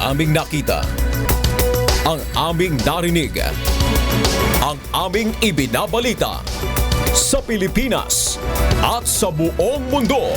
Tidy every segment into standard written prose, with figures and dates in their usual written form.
aming nakita, ang aming narinig, ang aming ibinabalita sa Pilipinas at sa buong mundo.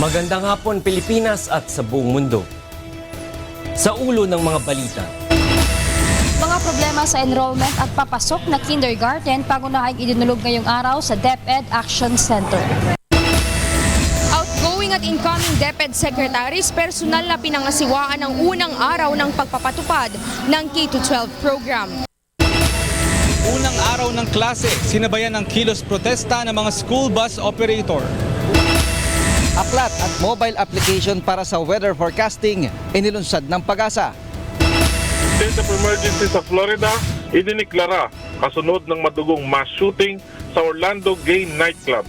Magandang hapon Pilipinas at sa buong mundo. Sa ulo ng mga balita. Mga problema sa enrollment at papasok na kindergarten pangunahing idinulog ngayong araw sa DepEd Action Center. Outgoing at incoming DepEd secretaries personal na pinangasiwaan ang unang araw ng pagpapatupad ng K-12 program. Unang araw ng klase, sinabayan ng kilos protesta ng mga school bus operator. Aklat at mobile application para sa weather forecasting inilunsad ng Pag-asa. State of emergency sa Florida idiniklara kasunod ng madugong mass shooting sa Orlando Gay Nightclub.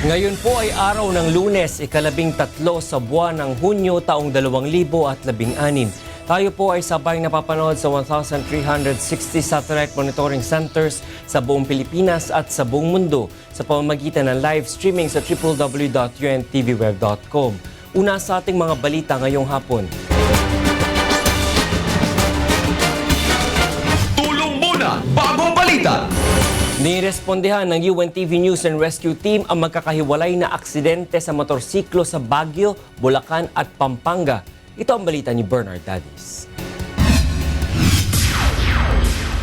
Ngayon po ay araw ng Lunes, ika-13 sa buwan ng Hunyo taong 2016. Tayo po ay sabay napapanood sa 1,360 satellite monitoring centers sa buong Pilipinas at sa buong mundo sa pamamagitan ng live streaming sa www.untvweb.com. Una sa ating mga balita ngayong hapon. Tulong muna bago balita! Nirespondehan ng UNTV News and Rescue Team ang magkakahiwalay na aksidente sa motorsiklo sa Baguio, Bulacan at Pampanga. Ito ang balita ni Bernard Dadis.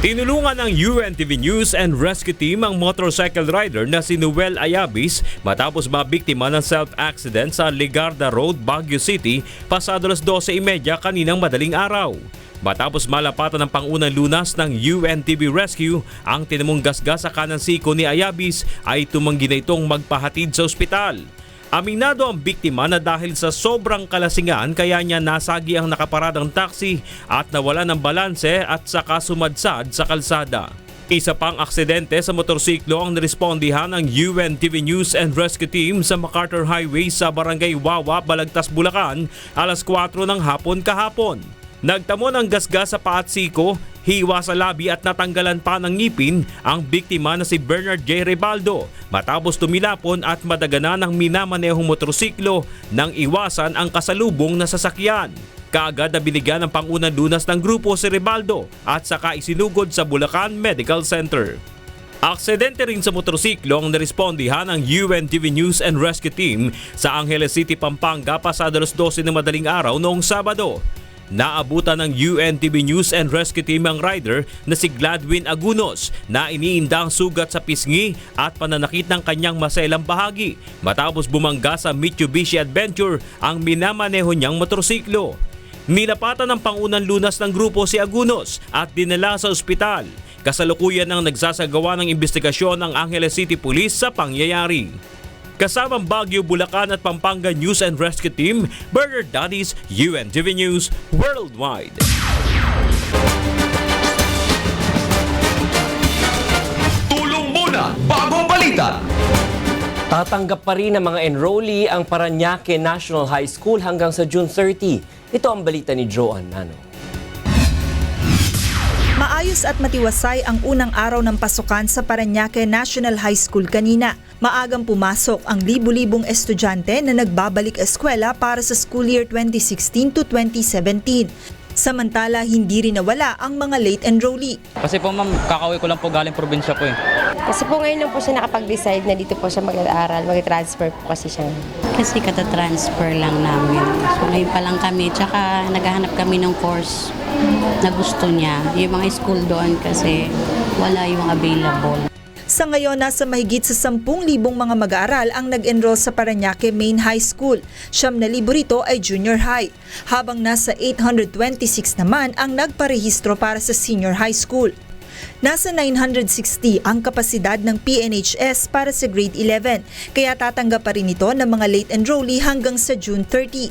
Tinulungan ng UNTV News and Rescue Team ang motorcycle rider na si Noel Ayabis matapos mabiktima ng self-accident sa Ligarda Road, Baguio City pasado 12:30 kaninang madaling araw. Matapos malapatan ng pangunang lunas ng UNTV Rescue, ang tinamong gasgas sa kanang siko ni Ayabis ay tumanggi na itong magpahatid sa ospital. Aminado ang biktima na dahil sa sobrang kalasingan kaya niya nasagi ang nakaparadang taxi at nawala ng balanse at saka sumadsad sa kalsada. Isa pang aksidente sa motorsiklo ang nirespondihan ng UNTV News and Rescue Team sa MacArthur Highway sa Barangay Wawa, Balagtas, Bulacan, alas 4 ng hapon kahapon. Nagtamo ng gasgas sa paa at siko, hiwa sa labi at natanggalan pa ng ngipin ang biktima na si Bernard J. Rebaldo matapos tumilapon at madaganan ng minamanehong motorsiklo nang iwasan ang kasalubong na sasakyan. Kaagad na binigyan ng pangunang lunas ng grupo si Rebaldo at saka isinugod sa Bulacan Medical Center. Aksidente rin sa motorsiklo ang nirespondihan ng UNTV News and Rescue Team sa Angeles City, Pampanga pasado 12 ng madaling araw noong Sabado. Naabutan ng UNTV News and Rescue Team ang rider na si Gladwin Agunos na iniinda ang sugat sa pisngi at pananakit ng kanyang maselang bahagi matapos bumangga sa Mitsubishi Adventure ang minamaneho niyang motorsiklo. Nilapatan ng pangunang lunas ng grupo si Agunos at dinala sa ospital. Kasalukuyan ang nagsasagawa ng investigasyon ng Angeles City Police sa pangyayari. Kasamang Baguio, Bulacan at Pampanga News and Rescue Team, Bernard Dadis, UNTV News Worldwide. Tulong muna bago balita! Tatanggap pa rin ng mga enrollee ang Parañaque National High School hanggang sa June 30. Ito ang balita ni Joan Nano. Maayos at matiwasay ang unang araw ng pasukan sa Parañaque National High School kanina. Maagang pumasok ang libu-libong estudyante na nagbabalik eskwela para sa school year 2016 to 2017. Samantala, hindi rin nawala ang mga late enrollee. Kasi po ma'am, kakauwi ko lang po galing probinsya po eh. Kasi po ngayon lang po siya nakapag-decide na dito po siya mag-aaral, mag-transfer po kasi siya. Kasi kata-transfer lang namin. So ngayon pa lang kami, tsaka naghahanap kami ng course na gusto niya. Yung mga school doon kasi wala yung available. Sa ngayon, nasa mahigit sa 10,000 mga mag-aaral ang nag-enroll sa Parañaque Main High School. 9,000 rito ay junior high, habang nasa 826 naman ang nagparehistro para sa senior high school. Nasa 960 ang kapasidad ng PNHS para sa grade 11, kaya tatanggap pa rin ito ng mga late enrollee hanggang sa June 30.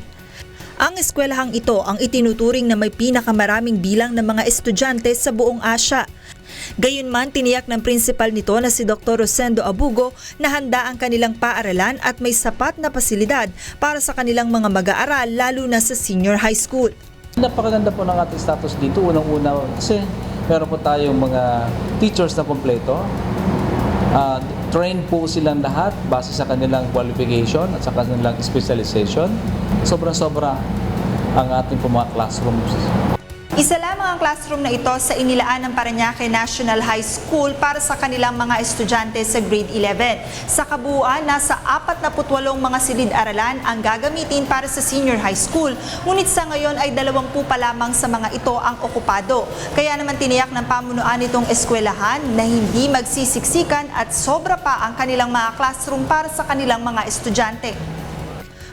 Ang eskwelahang ito ang itinuturing na may pinakamaraming bilang ng mga estudyante sa buong Asya. Gayunman, tiniyak ng principal nito na si Dr. Rosendo Abugo na handa ang kanilang paaralan at may sapat na pasilidad para sa kanilang mga mag-aaral lalo na sa senior high school. Napakaganda po ng ating status dito. Unang-una kasi meron po tayong mga teachers na kompleto. Train po silang lahat base sa kanilang qualification at sa kanilang specialization. Sobra-sobra ang ating po mga classrooms. Isa lamang ang classroom na ito sa inilaan ng Parañaque National High School para sa kanilang mga estudyante sa grade 11. Sa kabuuan, nasa 48 mga silid-aralan ang gagamitin para sa senior high school. Ngunit sa ngayon ay 20 pa lamang sa mga ito ang okupado. Kaya naman tiniyak ng pamunuan nitong eskwelahan na hindi magsisiksikan at sobra pa ang kanilang mga classroom para sa kanilang mga estudyante.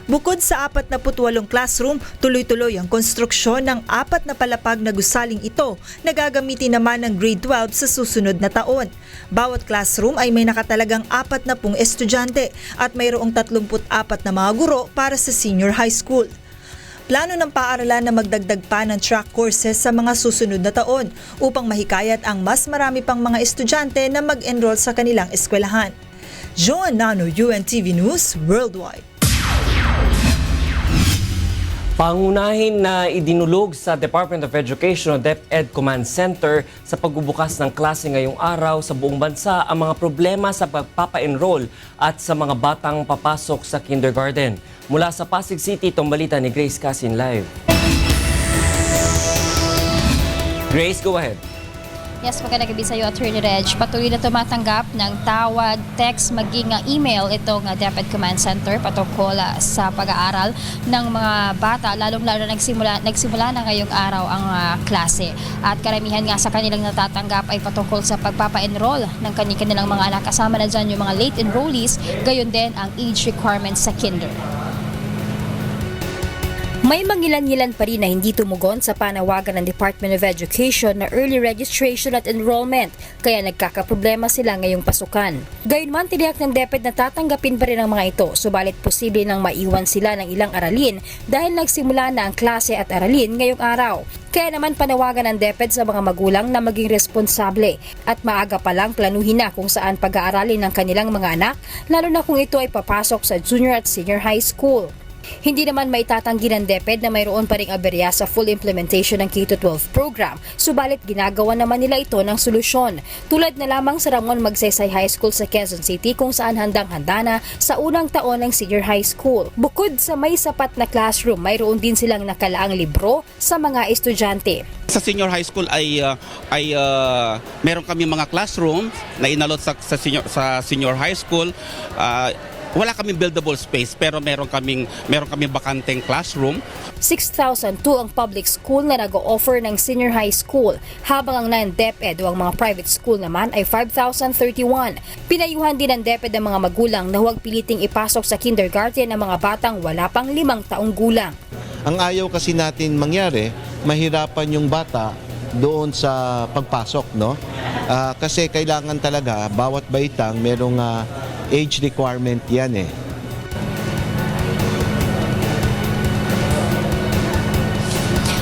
Bukod sa 48 classroom, tuloy-tuloy ang konstruksyon ng 4 na palapag na gusaling ito na gagamitin naman ng grade 12 sa susunod na taon. Bawat classroom ay may nakatalagang 40 estudyante at mayroong 34 na mga guro para sa senior high school. Plano ng paaralan na magdagdag pa ng track courses sa mga susunod na taon upang mahikayat ang mas marami pang mga estudyante na mag-enroll sa kanilang eskwelahan. Joan Nano, UNTV News, Worldwide. Pangunahin na idinulog sa Department of Education o DepEd Command Center sa pagbubukas ng klase ngayong araw sa buong bansa ang mga problema sa pagpapa-enroll at sa mga batang papasok sa kindergarten. Mula sa Pasig City, itong balita ni Grace Casin live. Grace, go ahead. Yes, magandang gabi sa iyo, Attorney Reg. Patuloy na tumatanggap ng tawag, text, maging email itong DepEd Command Center patungkol sa pag-aaral ng mga bata, lalong-lalo nagsimula na ngayong araw ang klase. At karamihan nga sa kanilang natatanggap ay patungkol sa pagpapa-enroll ng kanilang mga anak. Kasama na dyan yung mga late enrollees, gayon din ang age requirements sa kinder. May mangilan-ngilan pa rin na hindi tumugon sa panawagan ng Department of Education na early registration at enrollment, kaya nagkakaproblema sila ngayong pasukan. Gayunman, tiniyak ng DepEd na tatanggapin pa rin ang mga ito, subalit posible nang maiwan sila ng ilang aralin dahil nagsimula na ang klase at aralin ngayong araw. Kaya naman panawagan ng DepEd sa mga magulang na maging responsable at maaga pa lang planuhin na kung saan pag-aaralin ng kanilang mga anak, lalo na kung ito ay papasok sa junior at senior high school. Hindi naman maitatanggi ng DepEd na mayroon pa ring aberya sa full implementation ng K-12 program, subalit ginagawa naman nila ito ng solusyon. Tulad na lamang sa Ramon Magsaysay High School sa Quezon City kung saan handang-handa na sa unang taon ng senior high school. Bukod sa may sapat na classroom, mayroon din silang nakalaang libro sa mga estudyante. Sa senior high school ay meron kami mga classroom na inalot sa senior high school. Wala kaming buildable space pero meron kaming bakanteng classroom. 6,002 ang public school na nag-o-offer ng senior high school, habang ang DepEd o ang mga private school naman ay 5,031. Pinayuhan din ng DepEd ang mga magulang na huwag piliting ipasok sa kindergarten ang mga batang wala pang 5 taong gulang. Ang ayaw kasi natin mangyari, mahirapan yung bata doon sa pagpasok, no? Kasi kailangan talaga bawat baitang merong age requirement yan eh.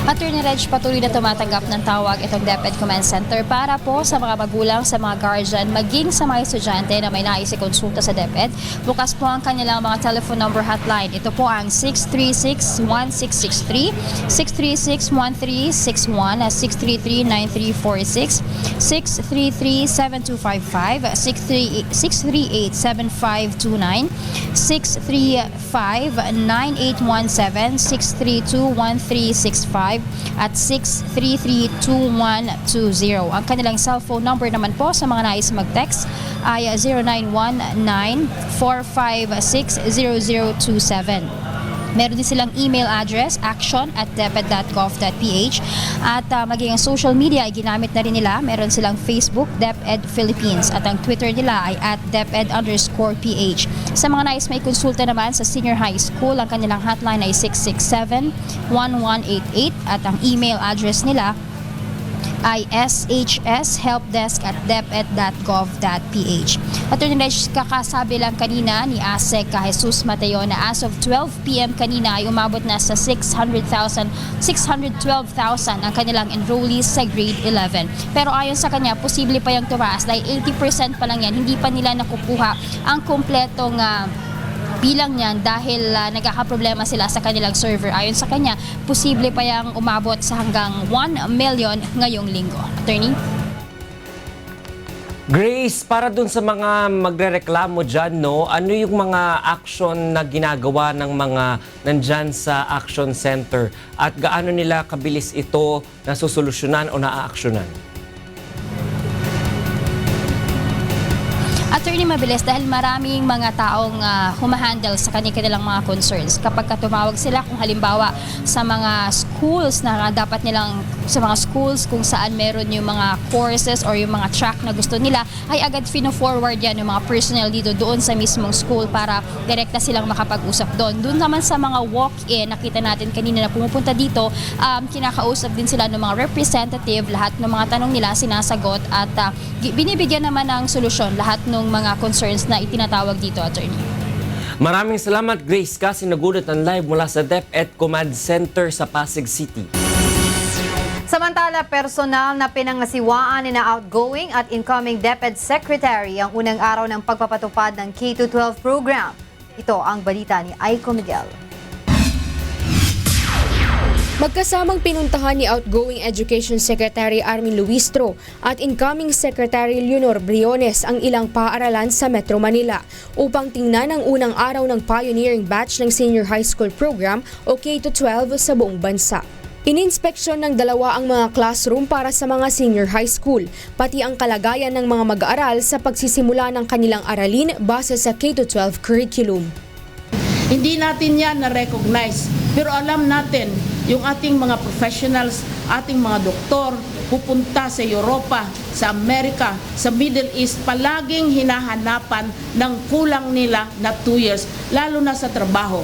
Attorney Reg, patuloy na tumatanggap ng tawag itong DepEd Command Center para po sa mga magulang, sa mga guardian, maging sa mga estudyante na may nais ikonsulta sa DepEd. Bukas po ang kanilang mga telephone number hotline. Ito po ang 636-1663, 636-1361, 633-9346, 633-7255, 638-7529, 635-9817, 632-1365, at 633-2120. Ang kanilang cellphone number naman po sa mga nais mag-text ay 0919-456-0027. Meron din silang email address, action@deped.gov.ph, at maging ang social media ay ginamit na rin nila. Meron silang Facebook, DepEd Philippines, at ang Twitter nila ay @DepEd_PH. Sa mga nais may konsulta naman sa senior high school, ang kanilang hotline ay 667-1188 at ang email address nila ay shshelpdesk@deped.gov.ph. Attorney Reg, kakasabi lang kanina ni ASEC Jesus Mateo na as of 12 p.m. kanina ay umabot na sa 612,000 ang kanilang enrollees sa grade 11. Pero ayon sa kanya, posible pa yung tumaas dahil 80% pa lang yan. Hindi pa nila nakukuha ang kumpletong bilang niyan dahil nagkakaproblema sila sa kanilang server. Ayon sa kanya, posible pa yang umabot sa hanggang 1 million ngayong linggo. Attorney? Grace, para dun sa mga magrereklamo dyan, no, ano yung mga action na ginagawa ng mga nandyan sa Action Center at gaano nila kabilis ito nasusolusyonan o naaaksyonan? Attorney, mabilis dahil maraming mga taong humahandle sa kanilang mga concerns. Kapag tumawag sila, kung halimbawa sa mga schools na dapat nilang, sa mga schools kung saan meron yung mga courses or yung mga track na gusto nila, ay agad fino-forward yan yung mga personnel dito doon sa mismong school para direkta silang makapag-usap doon. Doon naman sa mga walk-in, nakita natin kanina na pumupunta dito, kinakausap din sila ng mga representative, lahat ng mga tanong nila sinasagot at binibigyan naman ng solusyon lahat ng mga concerns na itinatawag dito, Attorney. Maraming salamat, Grace, kasi nagulat ang live mula sa DepEd Command Center sa Pasig City. Samantala, personal na pinangasiwaan ni na outgoing at incoming DepEd Secretary ang unang araw ng pagpapatupad ng K-12 program. Ito ang balita ni Aiko Miguel. Magkasamang pinuntahan ni outgoing Education Secretary Armin Luistro at incoming Secretary Leonor Briones ang ilang paaralan sa Metro Manila upang tingnan ang unang araw ng pioneering batch ng Senior High School Program o K-12 sa buong bansa. Ininspeksyon ng dalawa ang mga classroom para sa mga senior high school, pati ang kalagayan ng mga mag-aaral sa pagsisimula ng kanilang aralin base sa K-12 curriculum. Hindi natin yan na-recognize, pero alam natin yung ating mga professionals, ating mga doktor, pupunta sa Europa, sa Amerika, sa Middle East, palaging hinahanapan ng kulang nila na 2 years, lalo na sa trabaho.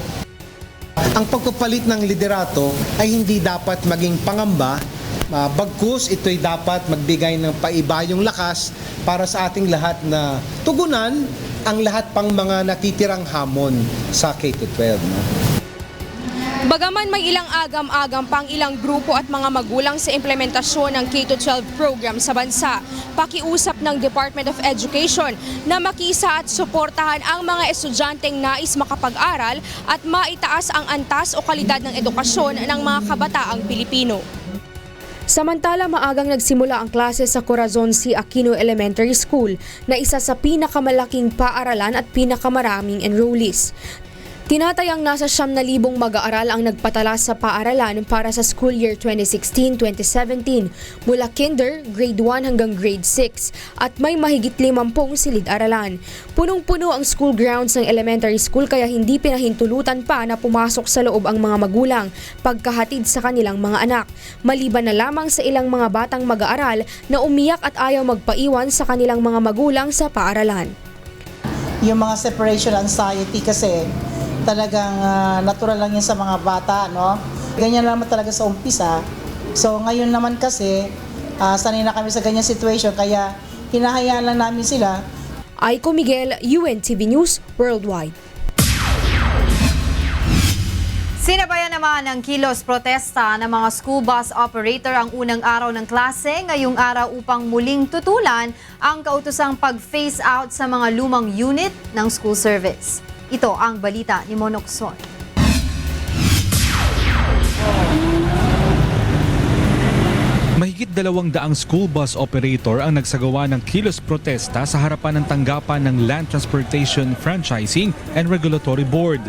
Ang pagpapalit ng liderato ay hindi dapat maging pangamba, bagkus ito'y dapat magbigay ng paibayong lakas para sa ating lahat na tugunan ang lahat pang mga natitirang hamon sa K-12. Bagaman may ilang agam-agam pang ilang grupo at mga magulang sa implementasyon ng K-12 program sa bansa, pakiusap ng Department of Education na makisa at suportahan ang mga estudyanteng nais makapag-aral at maitaas ang antas o kalidad ng edukasyon ng mga kabataang Pilipino. Samantala, maagang nagsimula ang klase sa Corazon C. Aquino Elementary School na isa sa pinakamalaking paaralan at pinakamaraming enrollees. Tinatayang nasa 9,000 mag-aaral ang nagpatala sa paaralan para sa school year 2016-2017 mula kinder, grade 1 hanggang grade 6 at may mahigit 50 silid-aralan. Punong-puno ang school grounds ng elementary school kaya hindi pinahintulutan pa na pumasok sa loob ang mga magulang pagkahatid sa kanilang mga anak, maliban na lamang sa ilang mga batang mag-aaral na umiyak at ayaw magpaiwan sa kanilang mga magulang sa paaralan. Yung mga separation anxiety kasi talagang natural lang yan sa mga bata, no? Ganyan naman talaga sa umpisa. So ngayon naman kasi, sanay na kami sa ganyan situation, kaya hinahayaan lang namin sila. Aiko Miguel, UNTV News Worldwide. Sinabayan naman ng kilos protesta ng mga school bus operator ang unang araw ng klase ngayong araw upang muling tutulan ang kautosang pag-phase out sa mga lumang unit ng school service. Ito ang balita ni Monok Son. Mahigit 200 school bus operator ang nagsagawa ng kilos protesta sa harapan ng tanggapan ng Land Transportation Franchising and Regulatory Board.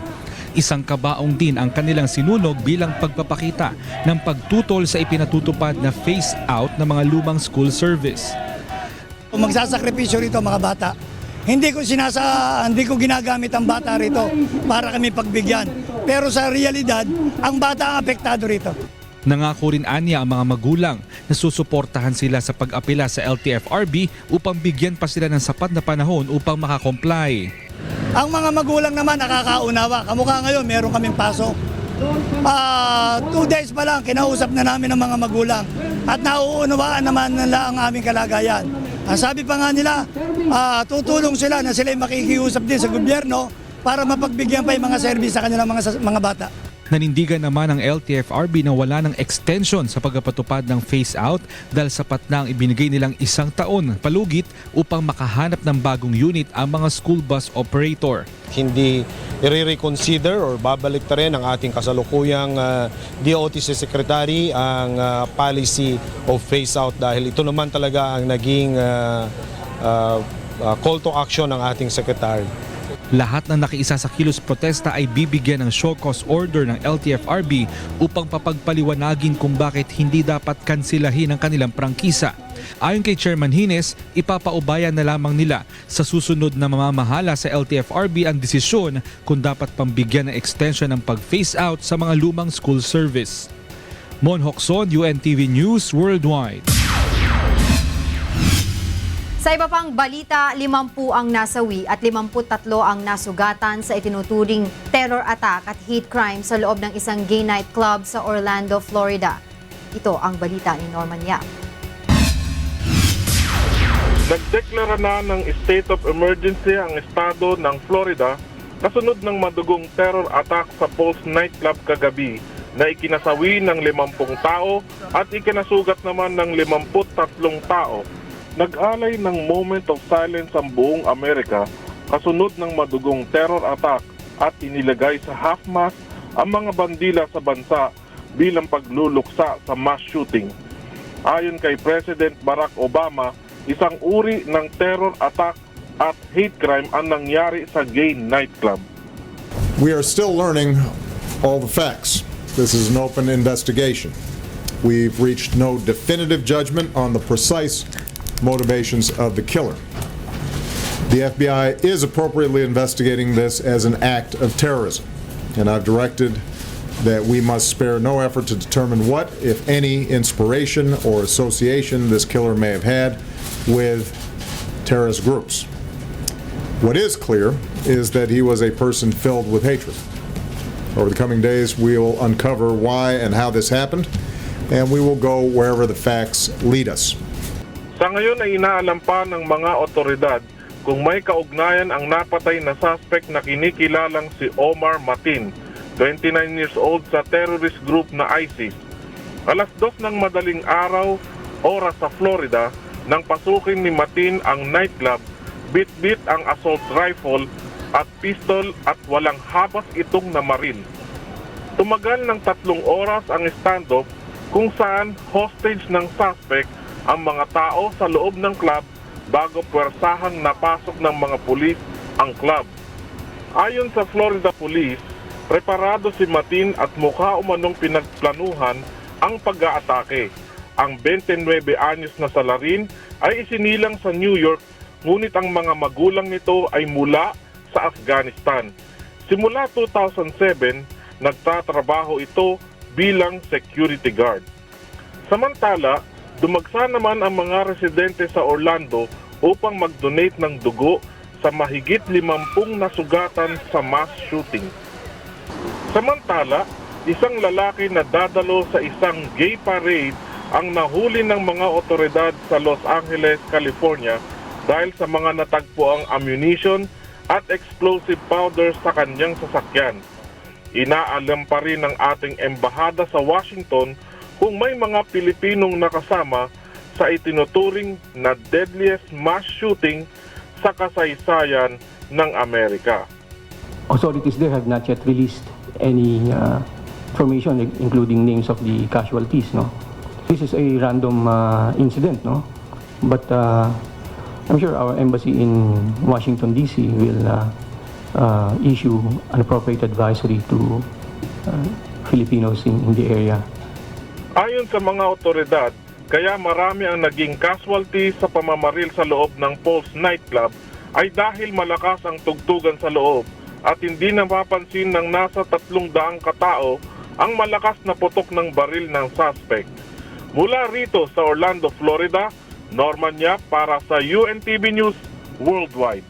Isang kabaong din ang kanilang sinunog bilang pagpapakita ng pagtutol sa ipinatutupad na phase out ng mga lumang school service. Magsasakripisyo rito mga bata. Hindi ko ginagamit ang bata rito para kami pagbigyan. pero sa realidad, ang bata ang apektado rito. Nangako rin anya ang mga magulang na susuportahan sila sa pag-apela sa LTFRB upang bigyan pa sila ng sapat na panahon upang makakomply. Ang mga magulang naman nakakaunawa. Kamukha ngayon, meron kaming pasok. 2 days pa lang, kinausap na namin ng mga magulang at nauunawaan naman nila ang aming kalagayan. Ang sabi pa nga nila, tutulong sila na sila makikiusap din sa gobyerno para mapagbigyan pa yung mga service sa kanilang mga bata. Nanindigan naman ang LTFRB na wala ng extension sa pagpapatupad ng phase-out dahil sapat na ang ibinigay nilang 1 taon palugit upang makahanap ng bagong unit ang mga school bus operator. Hindi i-reconsider or babalik ta rin ang ating kasalukuyang DOTC Secretary ang policy of phase-out dahil ito naman talaga ang naging call to action ng ating Secretary. Lahat ng nakiisa sa kilos protesta ay bibigyan ng show cause order ng LTFRB upang papagpaliwanagin kung bakit hindi dapat kansilahin ang kanilang prangkisa. Ayon kay Chairman Hines, ipapaubayan na lamang nila sa susunod na mamamahala sa LTFRB ang desisyon kung dapat pambigyan ng extension ng pag-phase out sa mga lumang school service. Mon Hocson, UNTV News Worldwide. Sa iba pang balita, 50 ang nasawi at 53 ang nasugatan sa itinuturing terror attack at hate crime sa loob ng isang gay night club sa Orlando, Florida. Ito ang balita ni Norman Yap. Nagdeklara na ng state of emergency ang estado ng Florida kasunod ng madugong terror attack sa Pulse nightclub kagabi na ikinasawi ng 50 tao at ikinasugat naman ng 53 tao. Nag-alay ng moment of silence ang buong Amerika kasunod ng madugong terror attack at inilagay sa half-mast ang mga bandila sa bansa bilang pagluluksa sa mass shooting. Ayon kay President Barack Obama, isang uri ng terror attack at hate crime ang nangyari sa gay nightclub. We are still learning all the facts. This is an open investigation. We've reached no definitive judgment on the precise motivations of the killer. The FBI is appropriately investigating this as an act of terrorism, and I've directed that we must spare no effort to determine what, if any, inspiration or association this killer may have had with terrorist groups. What is clear is that he was a person filled with hatred. Over the coming days, we will uncover why and how this happened, and we will go wherever the facts lead us. Sa ngayon ay inaalam pa ng mga otoridad kung may kaugnayan ang napatay na suspect na kinikilalang si Omar Matin, 29 years old sa terrorist group na ISIS. Alas 2 ng madaling araw, oras sa Florida, nang pasukin ni Matin ang nightclub, bit-bit ang assault rifle at pistol at walang habas itong namaril. Tumagal ng 3 oras ang standoff kung saan hostage ng suspect ang mga tao sa loob ng club bago puwersahang napasok ng mga pulis ang club. Ayon sa Florida Police, preparado si Matin at mukha umanong pinagplanuhan ang pag-aatake. Ang 29 anyos na salarin ay isinilang sa New York, ngunit ang mga magulang nito ay mula sa Afghanistan. Simula 2007, nagtatrabaho ito bilang security guard. Samantala, dumagsa naman ang mga residente sa Orlando upang mag-donate ng dugo sa mahigit 50 nasugatan sa mass shooting. Samantala, isang lalaki na dadalo sa isang gay parade ang nahuli ng mga otoridad sa Los Angeles, California dahil sa mga natagpuang ammunition at explosive powder sa kanyang sasakyan. Inaalam pa rin ng ating embahada sa Washington kung may mga Pilipinong nakasama sa itinuturing na deadliest mass shooting sa kasaysayan ng Amerika. Authorities there have not yet released any information including names of the casualties. No, this is a random incident. No, but I'm sure our embassy in Washington D.C. will issue an appropriate advisory to Filipinos in the area. Ayon sa mga otoridad, kaya marami ang naging casualty sa pamamaril sa loob ng Pulse nightclub ay dahil malakas ang tugtugan sa loob at hindi napapansin ng nasa 300 katao ang malakas na putok ng baril ng suspect. Mula rito sa Orlando, Florida, Norman Yap para sa UNTV News Worldwide.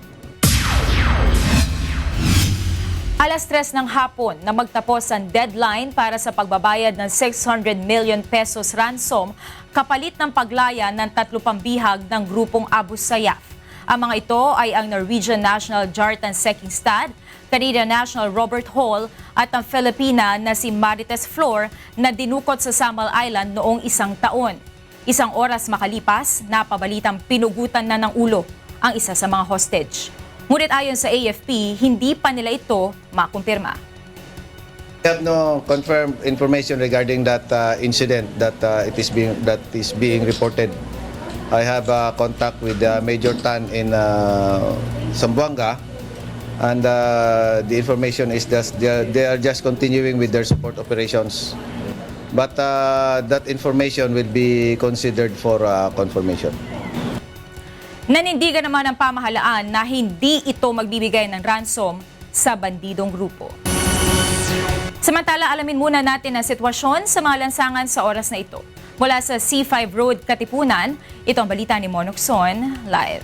Alas 3 ng hapon na magtapos ang deadline para sa pagbabayad ng 600 million pesos ransom kapalit ng paglaya ng 3 pambihag ng grupong Abu Sayyaf. Ang mga ito ay ang Norwegian National Jartan Sekingstad, Canadian National Robert Hall at ang Filipina na si Marites Flor na dinukot sa Samal Island noong 1 taon. 1 oras makalipas, napabalitang pinugutan na ng ulo ang isa sa mga hostage. Ngunit ayon sa AFP, hindi pa nila ito makumpirma. We have no confirmed information regarding that incident that is being reported. I have contact with Major Tan in Zamboanga, and the information is that they are just continuing with their support operations. But that information will be considered for confirmation. Nanindigan naman ang pamahalaan na hindi ito magbibigay ng ransom sa bandidong grupo. Samantala, alamin muna natin ang sitwasyon sa mga lansangan sa oras na ito. Mula sa C5 Road, Katipunan, ito ang balita ni Monokson, live.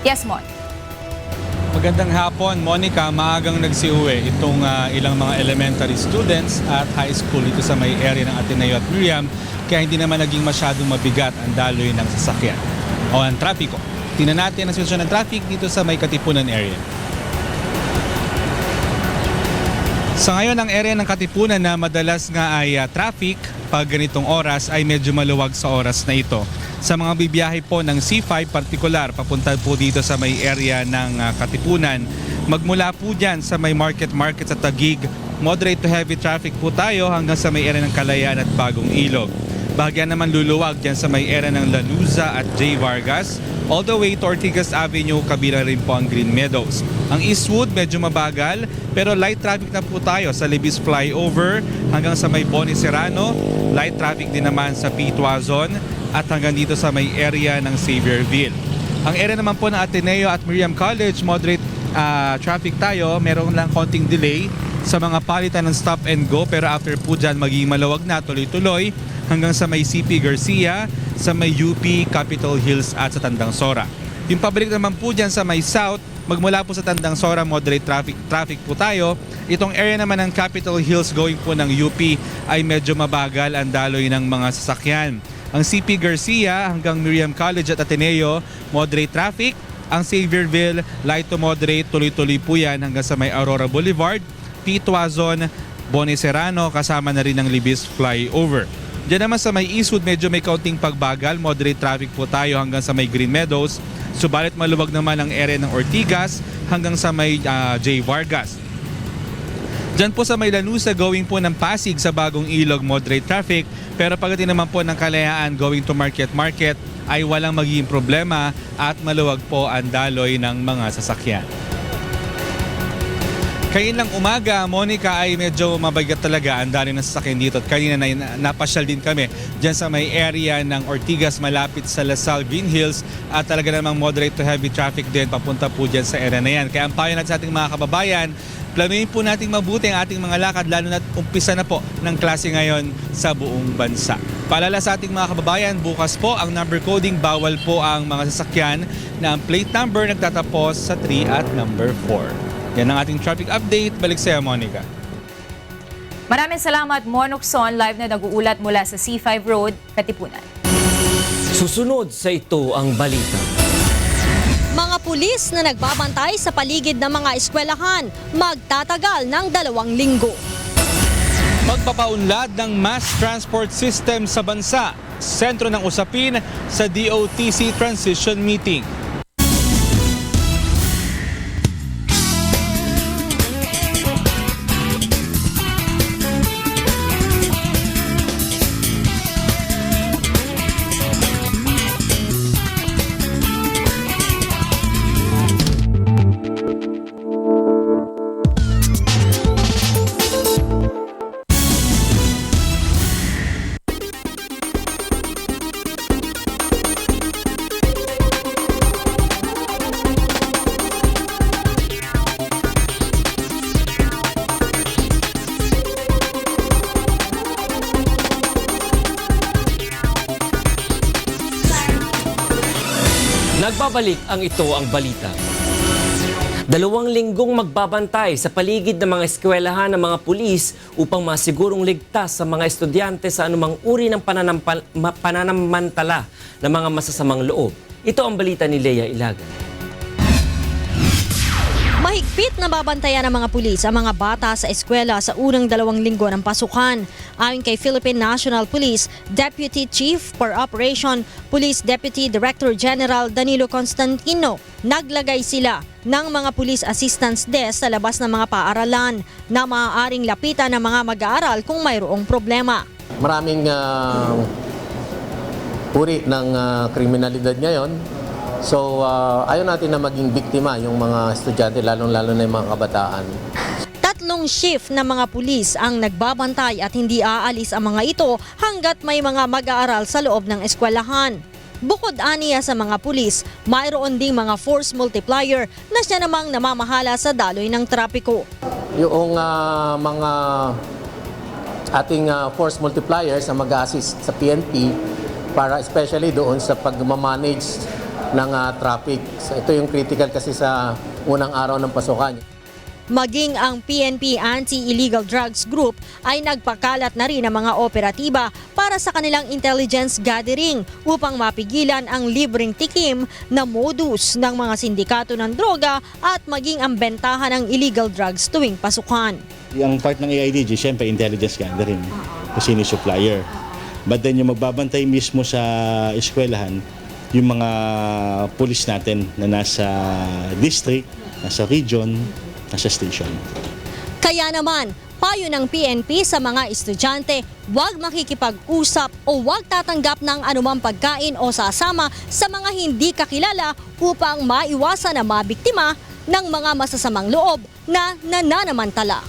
Yes, Mon. Magandang hapon, Monica. Maagang nagsiuwi itong ilang mga elementary students at high school dito sa may area ng Ateneo at Miriam, kaya hindi naman naging masyadong mabigat ang daloy ng sasakyan o ang trapiko. Tingnan natin ang sitwasyon ng traffic dito sa may Katipunan area. Sa ngayon, ang area ng Katipunan na madalas nga ay traffic pag ganitong oras ay medyo maluwag sa oras na ito. Sa mga bibiyahe po ng C5 partikular, papunta po dito sa may area ng Katipunan, magmula po dyan sa may market sa Taguig, moderate to heavy traffic po tayo hanggang sa may area ng Kalayaan at Bagong Ilog. Bahagyan naman luluwag dyan sa may area ng Lanuza at J. Vargas, all the way to Ortigas Avenue, kabilang rin po ang Green Meadows. Ang Eastwood medyo mabagal, pero light traffic na po tayo sa Libis Flyover hanggang sa may Boni Serrano, light traffic din naman sa P. Tuazon at hanggang dito sa may area ng Xavierville. Ang area naman po ng Ateneo at Miriam College, moderate traffic tayo, meron lang konting delay sa mga palitan ng stop and go, pero after po dyan magiging malawag na tuloy-tuloy hanggang sa may CP Garcia, sa may UP, Capitol Hills at sa Tandang Sora. Yung pabalik naman po dyan sa may South, magmula po sa Tandang Sora, moderate traffic po tayo. Itong area naman ng Capitol Hills going po ng UP ay medyo mabagal ang daloy ng mga sasakyan. Ang CP Garcia hanggang Miriam College at Ateneo, moderate traffic. Ang Xavierville, light to moderate, tuloy-tuloy po yan hanggang sa may Aurora Boulevard, P. Tuazon, Boni Serrano, kasama na rin ang Libis Flyover. Diyan naman sa may Eastwood, medyo may kaunting pagbagal, moderate traffic po tayo hanggang sa may Green Meadows. Subalit maluwag naman ang area ng Ortigas hanggang sa may J. Vargas. Diyan po sa may Lanuza, going po ng Pasig sa Bagong Ilog, moderate traffic. Pero pagdating naman po ng Kalayaan going to Market ay walang magiging problema at maluwag po ang daloy ng mga sasakyan. Kaninang umaga, Monica, ay medyo mabigat talaga ang daloy ng sasakyan dito. At kanina napasyal din kami dyan sa may area ng Ortigas malapit sa Lasal Green Hills at talaga namang moderate to heavy traffic din papunta po dyan sa area na yan. Kaya ang payo natin sa ating mga kababayan, planuhin po nating mabuti ang ating mga lakad, lalo na umpisa na po ng klase ngayon sa buong bansa. Paalala sa ating mga kababayan, bukas po ang number coding, bawal po ang mga sasakyan na ang plate number nagtatapos sa 3 at number 4. Yan ang ating traffic update. Balik sa'yo, Monica. Maraming salamat, Monokson, live na nag-uulat mula sa C5 Road, Katipunan. Susunod sa ito ang balita. Mga pulis na nagbabantay sa paligid ng mga eskwelahan magtatagal ng 2 linggo. Pagpapaunlad ng mass transport system sa bansa, sentro ng usapin sa DOTC Transition Meeting. Nagbabalik ang Ito ang Balita. 2 linggong magbabantay sa paligid ng mga eskwelahan ng mga pulis upang masigurong ligtas sa mga estudyante sa anumang uri ng pananamantala ng mga masasamang loob. Ito ang balita ni Lea Ilagan. Mahigpit na babantayan ng mga pulis ang mga bata sa eskwela sa unang 2 linggo ng pasukan. Ayon kay Philippine National Police Deputy Chief for Operation Police Deputy Director General Danilo Constantino, naglagay sila ng mga police assistance desk sa labas ng mga paaralan na maaaring lapitan ng mga mag-aaral kung mayroong problema. Maraming uri ng kriminalidad ngayon. So, ayaw natin na maging biktima yung mga estudyante, lalong-lalo na yung mga kabataan. 3 shift na mga pulis ang nagbabantay at hindi aalis ang mga ito hanggat may mga mag-aaral sa loob ng eskwelahan. Bukod aniya sa mga pulis, mayroon ding mga force multiplier na siya namang namamahala sa daloy ng trapiko. Yung mga ating force multipliers na mag-assist sa PNP para especially doon sa pag-manage ng traffic. So, ito yung critical kasi sa unang araw ng pasukan. Maging ang PNP Anti-Illegal Drugs Group ay nagpakalat na rin ng mga operatiba para sa kanilang intelligence gathering upang mapigilan ang libreng tikim na modus ng mga sindikato ng droga at maging ang bentahan ng illegal drugs tuwing pasukan. Ang part ng AIDG, siyempre intelligence gathering, kung sino yung supplier. But then yung magbabantay mismo sa eskwelahan, yung mga pulis natin na nasa district, nasa region, nasa station. Kaya naman, payo ng PNP sa mga estudyante, huwag makikipag-usap o huwag tatanggap ng anumang pagkain o sasama sa mga hindi kakilala upang maiwasan na mabiktima ng mga masasamang loob na nananamantala.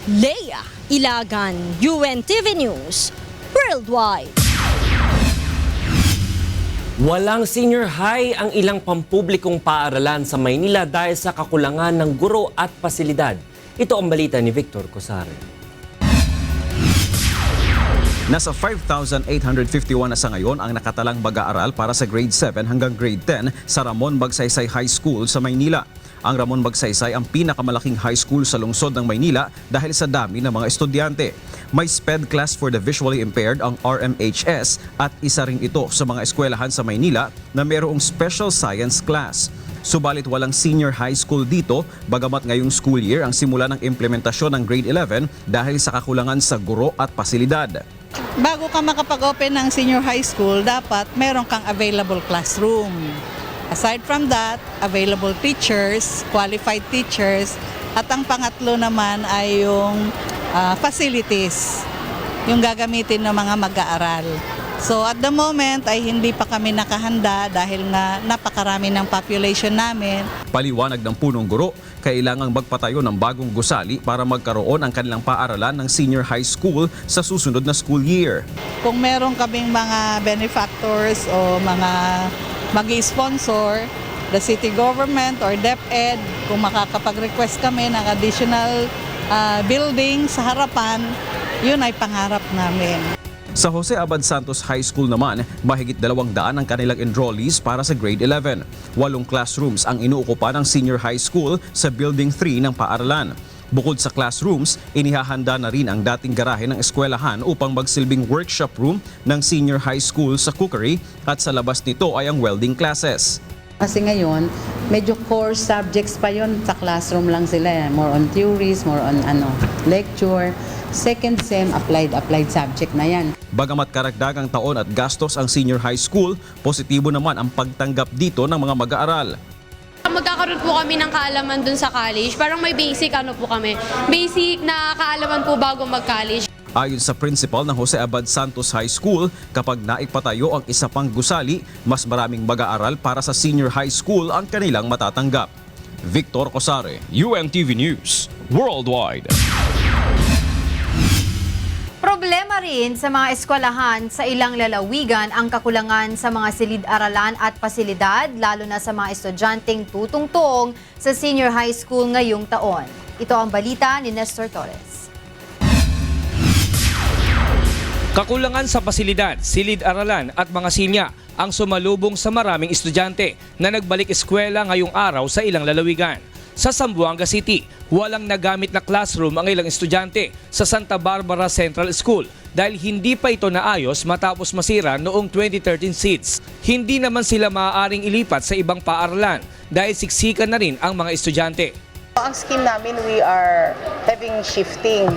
Lea Ilagan, UNTV News, Worldwide. Walang senior high ang ilang pampublikong paaralan sa Maynila dahil sa kakulangan ng guro at pasilidad. Ito ang balita ni Victor Cosare. Nasa 5,851 na sa ngayon ang nakatalang mag-aaral para sa grade 7 hanggang grade 10 sa Ramon Magsaysay High School sa Maynila. Ang Ramon Magsaysay ang pinakamalaking high school sa lungsod ng Maynila dahil sa dami ng mga estudyante. May SPED class for the visually impaired ang RMHS at isa rin ito sa mga eskwelahan sa Maynila na mayroong special science class. Subalit walang senior high school dito bagamat ngayong school year ang simula ng implementasyon ng grade 11 dahil sa kakulangan sa guro at pasilidad. Bago ka makapag-open ng senior high school, dapat meron kang available classroom. Aside from that, available teachers, qualified teachers, at ang pangatlo naman ay yung facilities, yung gagamitin ng mga mag-aaral. So at the moment ay hindi pa kami nakahanda dahil nga napakarami ng population namin. Paliwanag ng punong guro, kailangang magpatayo ng bagong gusali para magkaroon ang kanilang paaralan ng senior high school sa susunod na school year. Kung meron kaming mga benefactors o mga mag-sponsor, the city government or DepEd, kung makakapag-request kami ng additional building sa harapan, yun ay pangarap namin. Sa Jose Abad Santos High School naman, mahigit 200 ang kanilang enrollees para sa grade 11. 8 classrooms ang inuukupa ng senior high school sa Building 3 ng paaralan. Bukod sa classrooms, inihahanda na rin ang dating garahe ng eskwelahan upang magsilbing workshop room ng senior high school sa cookery at sa labas nito ay ang welding classes. Kasi ngayon, medyo core subjects pa yon sa classroom lang sila. More on theories, more on lecture. Second sem, applied subject na yan. Bagamat karagdagang taon at gastos ang senior high school, positibo naman ang pagtanggap dito ng mga mag-aaral. Magkakaroon po kami ng kaalaman dun sa college. Parang may basic po kami. Basic na kaalaman po bago mag-college. Ayon sa principal ng Jose Abad Santos High School, kapag naipatayo ang isa pang gusali, mas maraming mag-aaral para sa senior high school ang kanilang matatanggap. Victor Cosare, UNTV News, Worldwide. Problema rin sa mga eskwelahan sa ilang lalawigan ang kakulangan sa mga silid-aralan at pasilidad, lalo na sa mga estudyanteng tutungtong sa senior high school ngayong taon. Ito ang balita ni Nestor Torres. Kakulangan sa pasilidad, silid-aralan at mga silya ang sumalubong sa maraming estudyante na nagbalik eskwela ngayong araw sa ilang lalawigan. Sa Zamboanga City, walang nagamit na classroom ang ilang estudyante sa Santa Barbara Central School dahil hindi pa ito naayos matapos masira noong 2013 seeds. Hindi naman sila maaaring ilipat sa ibang paaralan dahil siksikan na rin ang mga estudyante. Ang scheme namin, we are having shifting.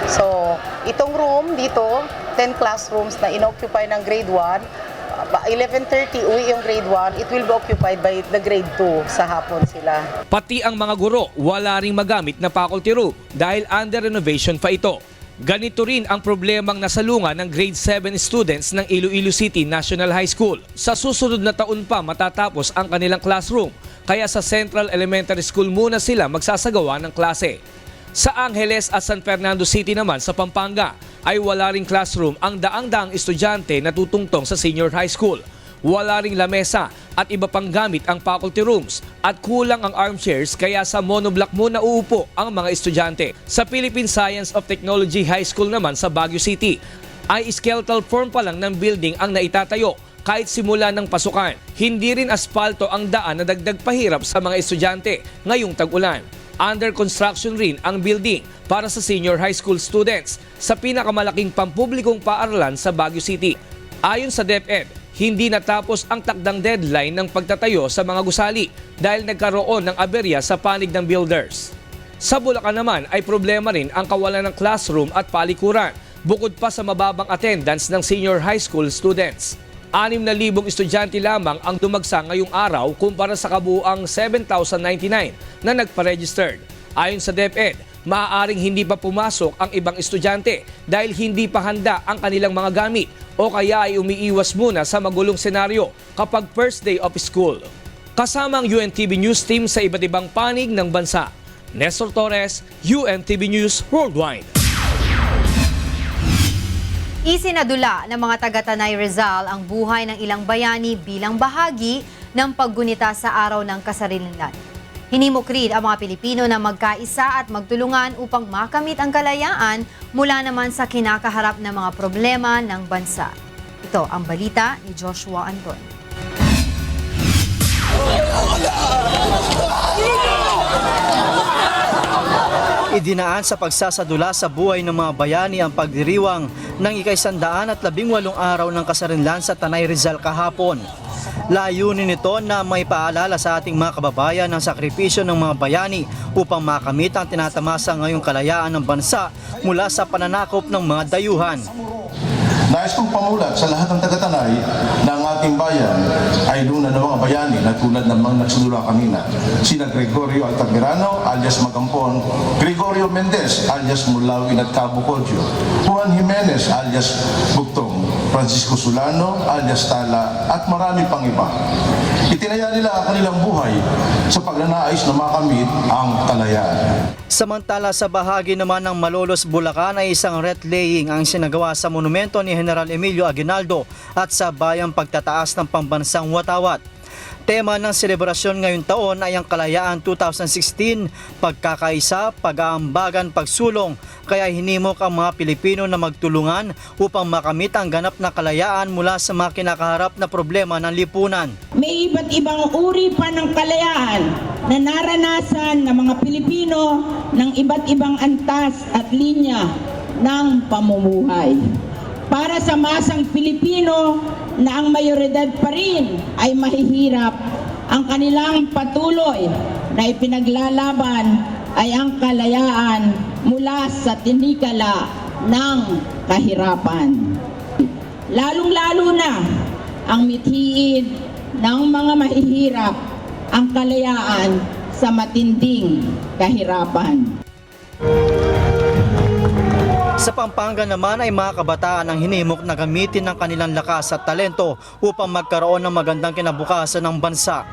So, itong room dito, 10 classrooms na inoccupy ng grade 1, 11:30 uwi yung grade 1, it will be occupied by the grade 2 sa hapon sila. Pati ang mga guro, wala ring magamit na faculty room dahil under renovation pa ito. Ganito rin ang problemang nasalungan ng grade 7 students ng Iloilo City National High School. Sa susunod na taon pa matatapos ang kanilang classroom, kaya sa Central Elementary School muna sila magsasagawa ng klase. Sa Angeles at San Fernando City naman sa Pampanga ay wala ring classroom ang daang-daang estudyante na tutungtong sa senior high school. Wala ring lamesa at iba pang gamit ang faculty rooms at kulang ang armchairs kaya sa monoblock muna uupo ang mga estudyante. Sa Philippine Science of Technology High School naman sa Baguio City ay skeletal form pa lang ng building ang naitatayo kahit simula ng pasukan. Hindi rin aspalto ang daan na dagdag pahirap sa mga estudyante ngayong tag-ulan. Under construction rin ang building para sa senior high school students sa pinakamalaking pampublikong paaralan sa Baguio City. Ayon sa DepEd, hindi natapos ang takdang deadline ng pagtatayo sa mga gusali dahil nagkaroon ng aberya sa panig ng builders. Sa Bulacan naman ay problema rin ang kawalan ng classroom at palikuran bukod pa sa mababang attendance ng senior high school students. 6,000 estudyante lamang ang dumagsa ngayong araw kumpara sa kabuuang 7,099 na nagpa-registered. Ayon sa DepEd, maaaring hindi pa pumasok ang ibang estudyante dahil hindi pa handa ang kanilang mga gamit o kaya ay umiiwas muna sa magulong senaryo kapag first day of school. Kasama ang UNTV News team sa iba't ibang panig ng bansa. Nestor Torres, UNTV News Worldwide. Isinadula ng mga taga-Tanay Rizal ang buhay ng ilang bayani bilang bahagi ng paggunita sa araw ng kasarilan. Hinimok rin ang mga Pilipino na magkaisa at magtulungan upang makamit ang kalayaan mula naman sa kinakaharap na mga problema ng bansa. Ito ang balita ni Joshua Anton. Idinaan sa pagsasadula sa buhay ng mga bayani ang pagdiriwang ng ika-118 araw ng kasarinlan sa Tanay Rizal kahapon. Layunin nito na may paalala sa ating mga kababayan ng sakripisyo ng mga bayani upang makamit ang tinatamasa ngayong kalayaan ng bansa mula sa pananakop ng mga dayuhan. Nais kong pamulat sa lahat ng taga-Tanay ng ating bayan ay luna ng mga bayani na tulad ng mga nagsunula kanina. Sina Gregorio Altamirano alias Magampon, Gregorio Mendez alias Mulawin at Cabo Codyo, Juan Jimenez alias Bugtong, Francisco Solano alias Tala at marami pang iba. Itinaya nila ang kanilang buhay sa pagnanais na makamit ang kalayaan. Samantala sa bahagi naman ng Malolos, Bulacan ay isang wreath-laying ang sinagawa sa monumento ni General Emilio Aguinaldo at sa bayang pagtataas ng pambansang watawat. Tema ng selebrasyon ngayong taon ay ang Kalayaan 2016, pagkakaisa, pag-aambagan, pagsulong. Kaya hinimok ang mga Pilipino na magtulungan upang makamit ang ganap na kalayaan mula sa mga kinakaharap na problema ng lipunan. May iba't ibang uri pa ng kalayaan na naranasan ng mga Pilipino ng iba't ibang antas at linya ng pamumuhay. Para sa masang Pilipino na ang mayoridad pa rin ay mahihirap, ang kanilang patuloy na ipinaglalaban ay ang kalayaan mula sa tinikala ng kahirapan. Lalong-lalo na ang mithiin ng mga mahihirap ang kalayaan sa matinding kahirapan. Sa Pampanga naman ay mga kabataan ang hinimok na gamitin ang kanilang lakas at talento upang magkaroon ng magandang kinabukasan ng bansa.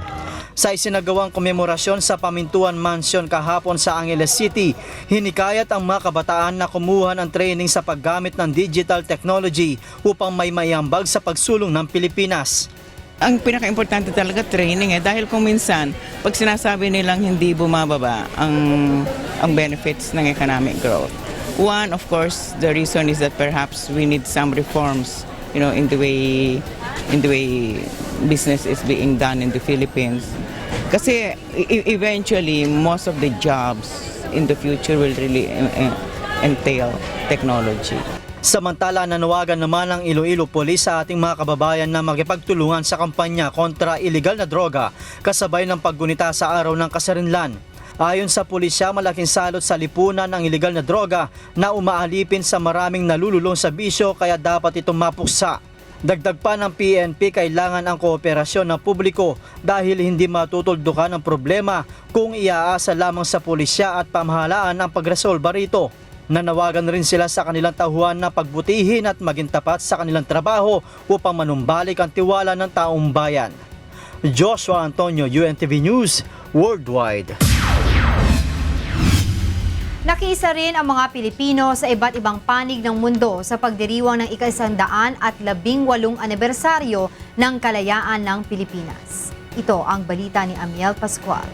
Sa isinagawang komemorasyon sa Pamintuan Mansion kahapon sa Angeles City, hinikayat ang mga kabataan na kumuha ng training sa paggamit ng digital technology upang may maiambag sa pagsulong ng Pilipinas. Ang pinaka-importante talaga training dahil kung minsan pag sinasabi nilang hindi bumababa ang benefits ng economic growth. One, of course, the reason is that perhaps we need some reforms, in the way business is being done in the Philippines. Kasi eventually, most of the jobs in the future will really entail technology. Samantala, nanawagan naman ang Iloilo Police sa ating mga kababayan na magipagtulungan sa kampanya kontra iligal na droga kasabay ng paggunita sa araw ng kasarinlan. Ayon sa pulisya, malaking salot sa lipunan ng iligal na droga na umaalipin sa maraming nalululong sa bisyo kaya dapat itong mapuksa. Dagdag pa ng PNP, kailangan ang kooperasyon ng publiko dahil hindi matutuldukan ang problema kung iaasa lamang sa pulisya at pamahalaan ang pagresolba rito. Nanawagan rin sila sa kanilang tauhan na pagbutihin at maging tapat sa kanilang trabaho upang manumbalik ang tiwala ng taong bayan. Joshua Antonio, UNTV News, Worldwide. Nakiisa rin ang mga Pilipino sa iba't ibang panig ng mundo sa pagdiriwang ng ika-118 anibersaryo ng kalayaan ng Pilipinas. Ito ang balita ni Amiel Pascual.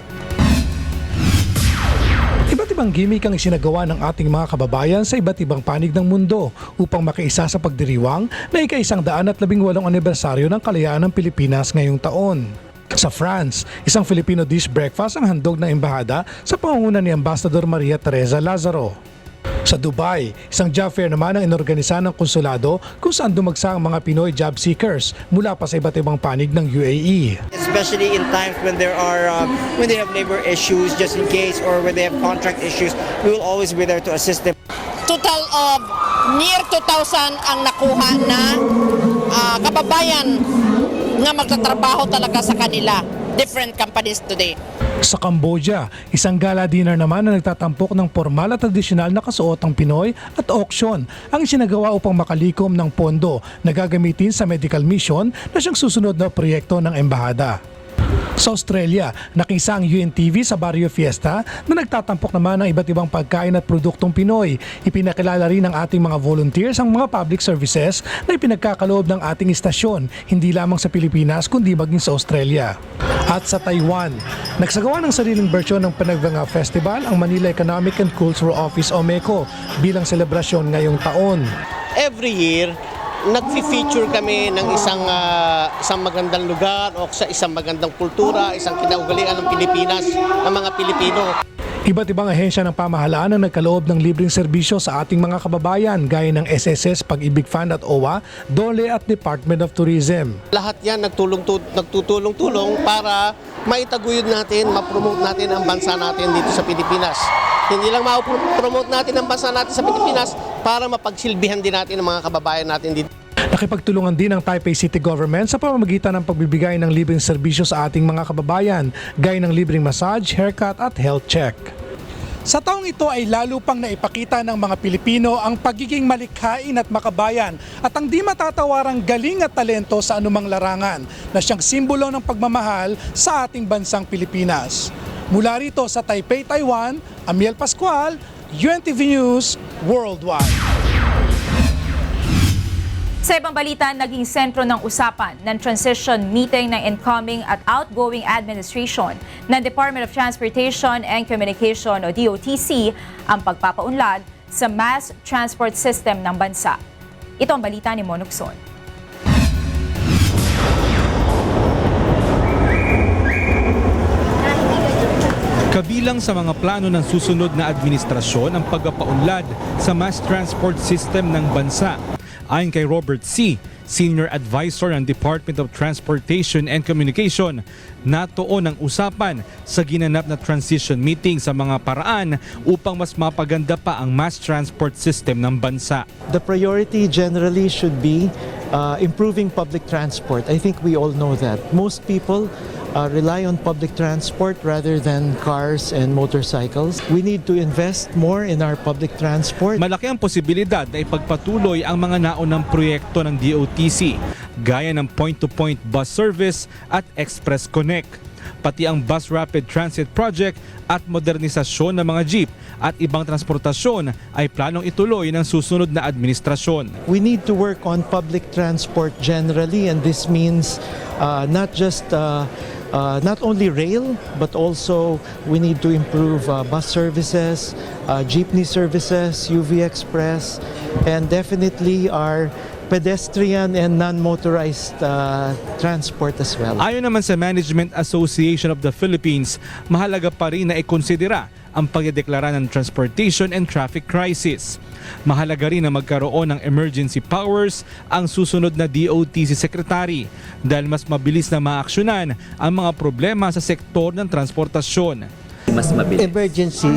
Iba't ibang gimmick ang isinagawa ng ating mga kababayan sa iba't ibang panig ng mundo upang makiisa sa pagdiriwang na ika-118 anibersaryo ng kalayaan ng Pilipinas ngayong taon. Sa France, isang Filipino dish breakfast ang handog ng embahada sa pangunguna ni Ambassador Maria Teresa Lazaro. Sa Dubai, isang job fair naman ang inorganisa ng konsulado kung saan dumagsa ang mga Pinoy job seekers mula pa sa iba't ibang panig ng UAE. Especially in times when there are when they have labor issues just in case or when they have contract issues, we will always be there to assist them. Total of near 2,000 ang nakuha na kababayan nga magtatrabaho talaga sa kanila, different companies today. Sa Cambodia, isang gala dinner naman na nagtatampok ng formal at tradisyonal na kasuotang Pinoy at auction ang isinagawa upang makalikom ng pondo na gagamitin sa medical mission na siyang susunod na proyekto ng embahada. Sa Australia, nakisa ang UNTV sa Barrio Fiesta na nagtatampok naman ng iba't ibang pagkain at produktong Pinoy. Ipinakilala rin ng ating mga volunteers ang mga public services na ipinagkakaloob ng ating istasyon, hindi lamang sa Pilipinas kundi maging sa Australia. At sa Taiwan, nagsagawa ng sariling bersyon ng Panagbenga Festival ang Manila Economic and Cultural Office o MECO bilang selebrasyon ngayong taon. Every year, nag-feature kami ng isang magandang lugar o sa isang magandang kultura, isang kinaugalian ng Pilipinas, ng mga Pilipino. Iba't ibang ahensya ng pamahalaan ang nagkaloob ng libreng serbisyo sa ating mga kababayan gaya ng SSS, Pag-ibig Fund at OWA, DOLE at Department of Tourism. Lahat yan nagtutulong-tulong para maitaguyod natin, ma-promote natin ang bansa natin dito sa Pilipinas. Hindi lang ma-promote natin ang bansa natin sa Pilipinas para mapagsilbihan din natin ang mga kababayan natin dito. Nakipagtulungan din ang Taipei City Government sa pamamagitan ng pagbibigay ng libreng serbisyo sa ating mga kababayan, gaya ng libreng massage, haircut at health check. Sa taong ito ay lalo pang naipakita ng mga Pilipino ang pagiging malikhain at makabayan at ang di matatawarang galing at talento sa anumang larangan na siyang simbolo ng pagmamahal sa ating bansang Pilipinas. Mula rito sa Taipei, Taiwan, Amiel Pascual, UNTV News, Worldwide. Sa ibang balita, naging sentro ng usapan ng transition meeting ng incoming at outgoing administration ng Department of Transportation and Communication o DOTC ang pagpapaunlad sa mass transport system ng bansa. Ito ang balita ni Monokson. Kabilang sa mga plano ng susunod na administrasyon ang pagpapaunlad sa mass transport system ng bansa. Ayon kay Robert C., Senior Advisor ng Department of Transportation and Communication, natuon ang usapan sa ginanap na transition meeting sa mga paraan upang mas mapaganda pa ang mass transport system ng bansa. The priority generally should be improving public transport. I think we all know that. Most people rely on public transport rather than cars and motorcycles. We need to invest more in our public transport. Malaki ang posibilidad na ipagpatuloy ang mga naunang proyekto ng DOTC, gaya ng point-to-point bus service at Express Connect, pati ang Bus Rapid Transit Project at modernisasyon ng mga jeep at ibang transportasyon ay planong ituloy ng susunod na administrasyon. We need to work on public transport generally, and this means not just not only rail, but also we need to improve bus services, jeepney services, UV Express, and definitely our pedestrian and non-motorized transport as well. Ayon naman sa Management Association of the Philippines, mahalaga pa rin na ikonsidera ang pagdedeklara ng transportation and traffic crisis. Mahalaga rin na magkaroon ng emergency powers ang susunod na DOTC Secretary dahil mas mabilis na maaksyonan ang mga problema sa sektor ng transportasyon. Mas mabilis. Emergency,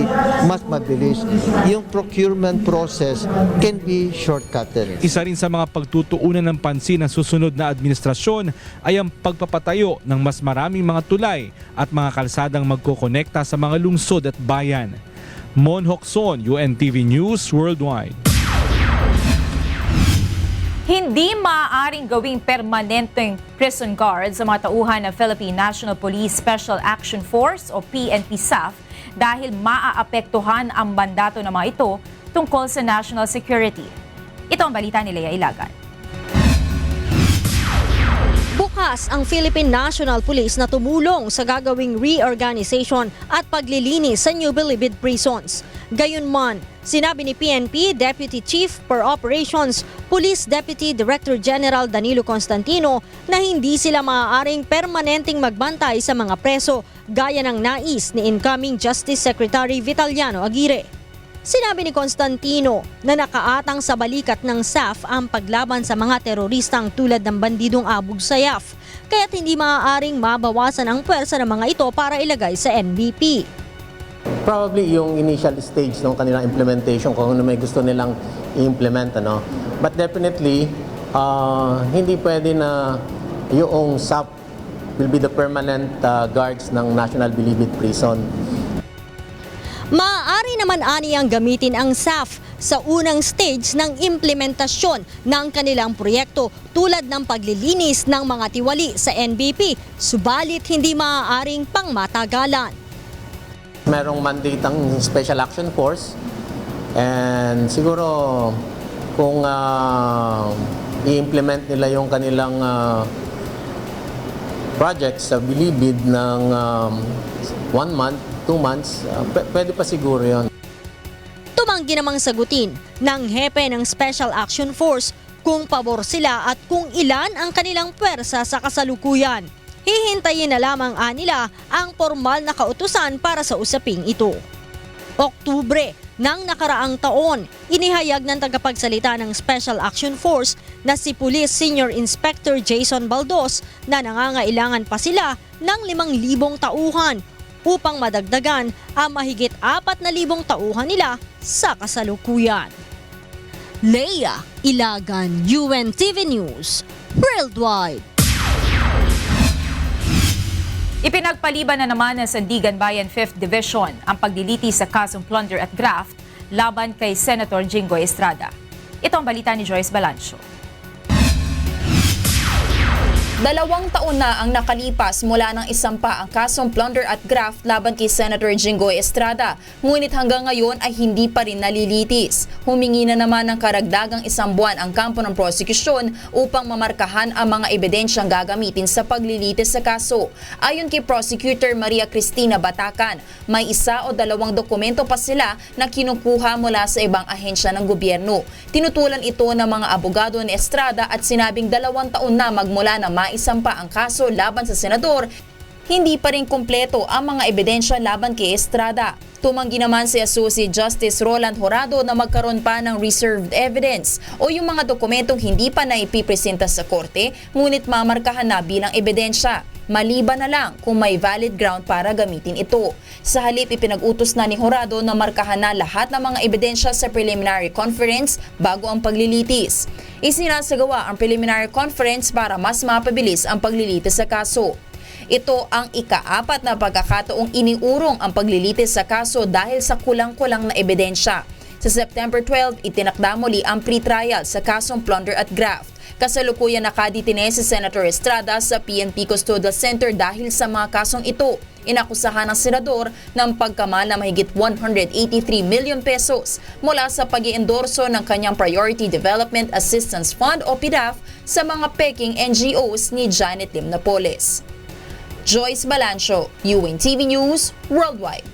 mas mabilis. Yung procurement process can be shortcutted. Isa rin sa mga pagtutuunan ng pansin ng susunod na administrasyon ay ang pagpapatayo ng mas maraming mga tulay at mga kalsadang magkokonekta sa mga lungsod at bayan. Mon Hocson, UNTV News Worldwide. Hindi maaaring gawing permanenteng prison guard sa mga tauhan ng Philippine National Police Special Action Force o PNP-SAF dahil maaapektuhan ang mandato ng mga ito tungkol sa national security. Ito ang balita ni Lea Ilagan. Bukas ang Philippine National Police na tumulong sa gagawing reorganization at paglilinis sa New Bilibid prisons. Gayunman, sinabi ni PNP Deputy Chief per Operations, Police Deputy Director General Danilo Constantino na hindi sila maaaring permanenteng magbantay sa mga preso gaya ng nais ni incoming Justice Secretary Vitaliano Aguirre. Sinabi ni Constantino na nakaatang sa balikat ng SAF ang paglaban sa mga teroristang tulad ng bandidong Abu Sayyaf, kaya't hindi maaaring mabawasan ang pwersa ng mga ito para ilagay sa NBP. Probably yung initial stage ng kanilang implementation kung ano may gusto nilang i-implement. But definitely, hindi pwede na yung SAF will be the permanent guards ng National Bilibid Prison. Maaari naman aniyang gamitin ang SAF sa unang stage ng implementasyon ng kanilang proyekto tulad ng paglilinis ng mga tiwali sa NBP, subalit hindi maaaring pangmatagalan. Merong mandate ang Special Action Force and siguro kung i-implement nila yung kanilang projects sa Bilibid ng 1 month, 2 months, pwede pa siguro yun. Tumanggi namang sagutin ng hepe ng Special Action Force kung pabor sila at kung ilan ang kanilang pwersa sa kasalukuyan. Hihintayin na lamang nila ang formal na kautusan para sa usaping ito. Oktubre ng nakaraang taon, inihayag ng tagapagsalita ng Special Action Force na si Police Senior Inspector Jason Baldos na nangangailangan pa sila ng 5,000 tauhan upang madagdagan ang mahigit 4,000 tauhan nila sa kasalukuyan. Lea Ilagan, UNTV News, Worldwide. Ipinagpaliban na naman ng Sandigan Bayan 5th Division ang pagliliti sa kasong plunder at graft laban kay Senator Jinggoy Estrada. Ito ang balita ni Joyce Balancio. 2 taon na ang nakalipas mula nang isampa ang kasong plunder at graft laban kay Senator Jinggoy Estrada. Ngunit hanggang ngayon ay hindi pa rin nalilitis. Humingi na naman ng karagdagang 1 buwan ang kampo ng prosekusyon upang mamarkahan ang mga ebidensyang gagamitin sa paglilitis sa kaso. Ayon kay Prosecutor Maria Cristina Batacan, may 1 o 2 dokumento pa sila na kinukuha mula sa ibang ahensya ng gobyerno. Tinutulan ito ng mga abogado ni Estrada at sinabing 2 taon na magmula na isampa ang kaso laban sa senador, hindi pa rin kumpleto ang mga ebidensya laban kay Estrada. Tumanggi naman si Associate Justice Roland Horado na magkaroon pa ng reserved evidence o yung mga dokumentong hindi pa na ipipresenta sa korte ngunit mamarkahan na bilang ebidensya. Maliban na lang kung may valid ground para gamitin ito. Sa halip, ipinag-utos na ni Horado na markahan na lahat ng mga ebidensya sa preliminary conference bago ang paglilitis. Isinasagawa ang preliminary conference para mas mapabilis ang paglilitis sa kaso. Ito ang ika-4 na pagkakataong iniurong ang paglilitis sa kaso dahil sa kulang-kulang na ebidensya. Sa September 12, itinakda muli ang pre-trial sa kasong plunder at graft. Kasalukuyan nakadetine si Senator Estrada sa PNP Custodial Center dahil sa mga kasong ito. Inakusahan ng senador ng pagkamal na mahigit 183 million pesos mula sa pag-iendorso ng kanyang Priority Development Assistance Fund o PDAF sa mga peking NGOs ni Janet Lim Napoles. Joyce Balancio, UNTV News Worldwide.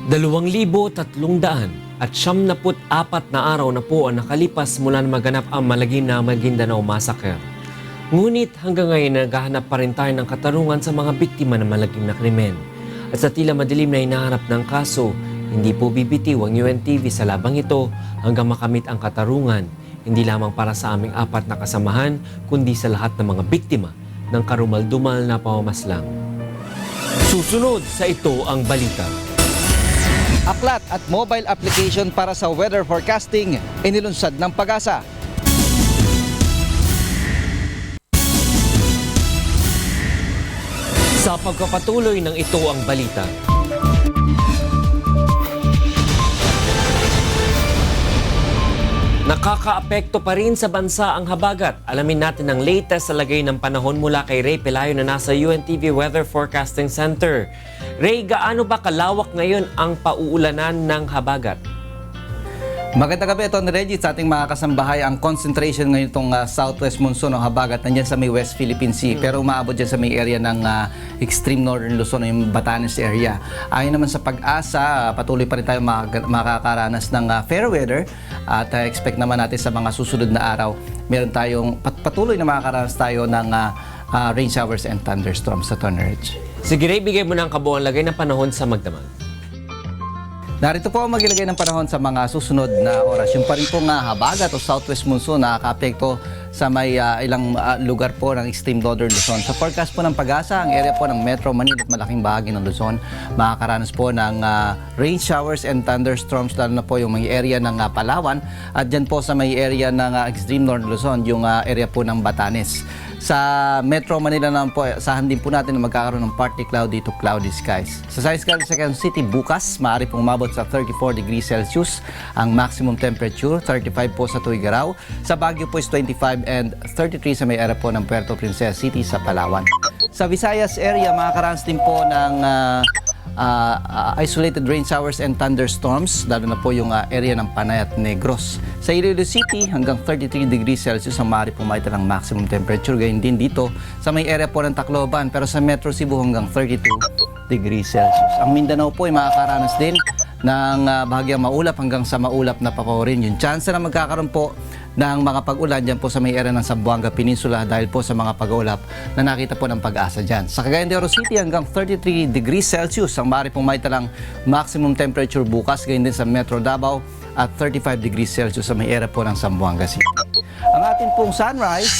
Dalawang 2,300 at 74 na araw na po ang nakalipas mula na maganap ang malagim na Maguindanao Massacre. Ngunit hanggang ngayon naghahanap pa rin tayo ng katarungan sa mga biktima ng malagim na krimen. At sa tila madilim na hinahanap ng kaso, hindi po bibitiw ang UNTV sa labang ito hanggang makamit ang katarungan, hindi lamang para sa aming 4 na kasamahan, kundi sa lahat ng mga biktima ng karumal-dumal na pamamaslang. Susunod sa Ito ang Balita. Aklat at mobile application para sa weather forecasting inilunsad ng Pag-asa. Sa pagpapatuloy ng Ito ang Balita. Nakakaapekto pa rin sa bansa ang habagat. Alamin natin ang latest sa lagay ng panahon mula kay Ray Pelayo na nasa UNTV Weather Forecasting Center. Ray, gaano ba kalawak ngayon ang pauulanan ng habagat? Magandang gabi, Tony Reggie, sa ating mga kasambahay. Ang concentration ngayon itong southwest monsoon o habagat nandyan sa may West Philippine Sea, pero umaabot dyan sa may area ng extreme northern Luzon o yung Batanes area. Ayon naman sa Pag-asa, patuloy pa rin tayo makakaranas ng fair weather at expect naman natin sa mga susunod na araw, meron tayong patuloy na makakaranas tayo ng rain showers and thunderstorms sa Tony Reggie. Sige Ray, bigay mo ng kabuuan lagay ng panahon sa magdamag. Narito po ang maglagay ng panahon sa mga susunod na oras. Yung pa rin pong habagat o southwest monsoon nakaka-apekto sa may ilang lugar po ng extreme northern Luzon. Sa forecast po ng Pag-asa, ang area po ng Metro Manila at malaking bahagi ng Luzon, makakaranas po ng rain showers and thunderstorms, lalo na po yung may area ng Palawan at dyan po sa may area ng extreme northern Luzon, yung area po ng Batanes. Sa Metro Manila naman po, asahan din po natin na magkakaroon ng partly cloudy to cloudy skies. Sa Quezon City bukas, maaari pong umabot sa 34 degrees Celsius ang maximum temperature, 35 po sa tuwing araw. Sa Baguio po is 25 and 33 sa may area po ng Puerto Princesa City sa Palawan. Sa Visayas area, makakaranas din po ng isolated rain showers and thunderstorms, lalo na po yung area ng Panay at Negros. Sa Iloilo City, hanggang 33 degrees Celsius ang maaari po makita ng maximum temperature. Gayun din dito sa may area po ng Tacloban, pero sa Metro Cebu hanggang 32 degrees Celsius. Ang Mindanao po ay makakaranas din ng bahagyang maulap hanggang sa maulap na papawirin. Yung chance na magkakaroon po ng mga pag-ulan dyan po sa may area ng Zamboanga Peninsula dahil po sa mga pag-uulap na nakita po ng Pag-asa dyan. Sa Cagayan de Oro City hanggang 33 degrees Celsius ang maaari pong makita ng maximum temperature bukas, gayon din sa Metro Davao at 35 degrees Celsius sa may area po ng Zamboanga City. Ang ating pong sunrise,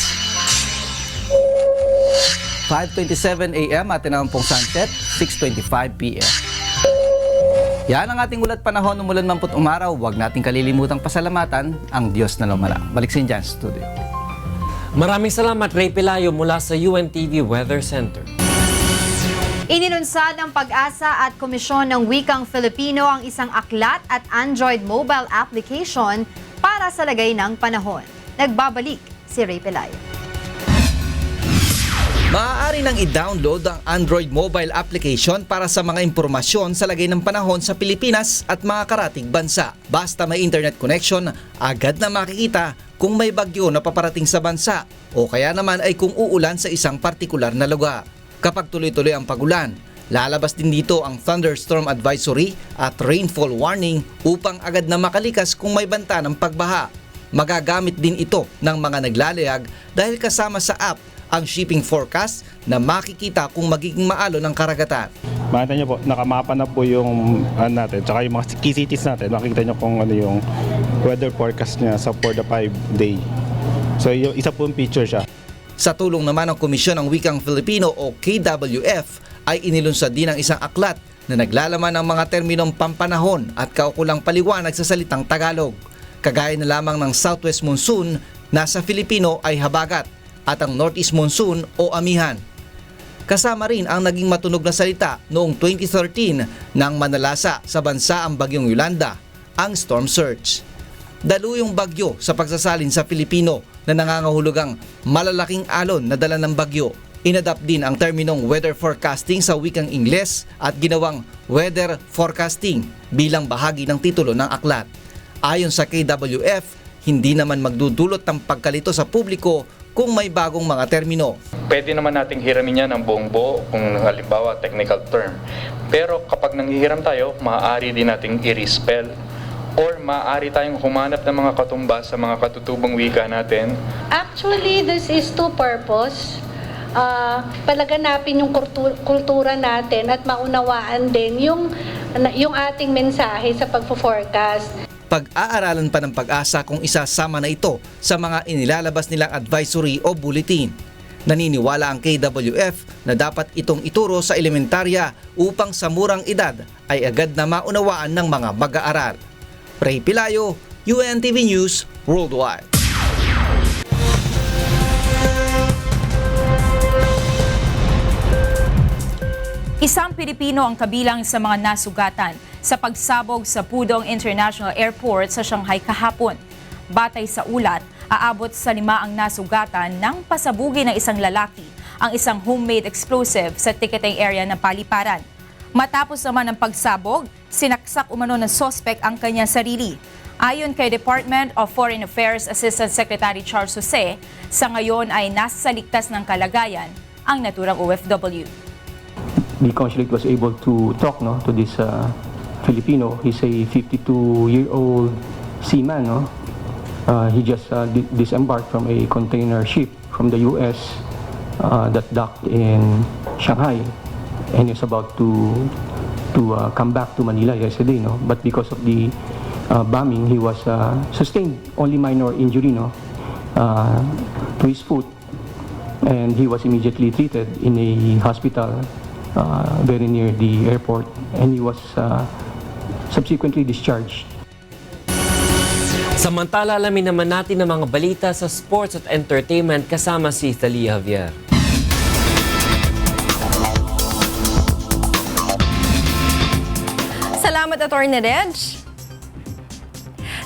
5:27 a.m. at naman pong sunset, 6:25 p.m. Yan ang ating ulat panahon. Umulan man po't umaraw, huwag nating kalilimutang pasalamatan ang Diyos na lumala. Balik sa dyan sa studio. Maraming salamat Ray Pelayo mula sa UNTV Weather Center. Inilunsad ng Pag-asa at Komisyon ng Wikang Filipino ang isang aklat at Android mobile application para sa lagay ng panahon. Nagbabalik si Ray Pelayo. Maaari nang i-download ang Android mobile application para sa mga impormasyon sa lagay ng panahon sa Pilipinas at mga karating bansa. Basta may internet connection, agad na makikita kung may bagyo na paparating sa bansa o kaya naman ay kung uulan sa isang partikular na lugar. Kapag tuloy-tuloy ang pagulan, lalabas din dito ang thunderstorm advisory at rainfall warning upang agad na makalikas kung may banta ng pagbaha. Magagamit din ito ng mga naglalayag dahil kasama sa app ang shipping forecast na makikita kung magiging maalon ang karagatan. Makita nyo po, nakamapa na po yung natin, tsaka yung mga key cities natin. Makikita nyo kung ano yung weather forecast niya sa for the 5-day. So yung isa po yung picture siya. Sa tulong naman ng Komisyon ng Wikang Filipino o KWF ay inilunsad din ang isang aklat na naglalaman ng mga terminong pampanahon at kaukulang paliwanag sa salitang Tagalog. Kagaya na lamang ng Southwest Monsoon na sa Filipino ay habagat at ang Northeast Monsoon o amihan. Kasama rin ang naging matunog na salita noong 2013 nang manalasa sa bansa ang bagyong Yolanda, ang storm surge. Daluyong bagyo sa pagsasalin sa Filipino na nangangahulugang malalaking alon na dala ng bagyo. Inadapt din ang terminong weather forecasting sa wikang Ingles at ginawang weather forecasting bilang bahagi ng titulo ng aklat. Ayon sa KWF, hindi naman magdudulot ng pagkalito sa publiko kung may bagong mga termino. Pwede naman nating hiramin yan ng buong buo kung halimbawa technical term. Pero kapag nanghihiram tayo, maaari din nating i-respell or maaari tayong humanap ng mga katumbas sa mga katutubong wika natin. Actually, this is two purpose. Palaganapin yung kultura natin at maunawaan din yung ating mensahe sa pagfo-forecast. Pag-aaralan pa ng Pag-asa kung isasama na ito sa mga inilalabas nilang advisory o bulletin. Naniniwala ang KWF na dapat itong ituro sa elementarya upang sa murang edad ay agad na maunawaan ng mga mag-aaral. Ray Pilayo, UNTV News Worldwide. Isang Pilipino ang kabilang sa mga nasugatan sa pagsabog sa Pudong International Airport sa Shanghai kahapon. Batay sa ulat, aabot sa 5 ang nasugatan nang pasabugin ng isang lalaki ang isang homemade explosive sa ticketing area ng paliparan. Matapos naman ang pagsabog, sinaksak umano ng sospek ang kanyang sarili. Ayon kay Department of Foreign Affairs Assistant Secretary Charles Jose, sa ngayon ay nasa ligtas ng kalagayan ang naturang OFW. The consulate was able to talk to this Filipino. He's a 52-year-old seaman. He just disembarked from a container ship from the US that docked in Shanghai, and he's about to come back to Manila yesterday. But because of the bombing, he was sustained only minor injury to his foot, and he was immediately treated in a hospital very near the airport, and he was subsequently discharged. Samantala, alamin naman natin ang mga balita sa sports at entertainment kasama si Thalia Javier. Salamat, Atty. Reg.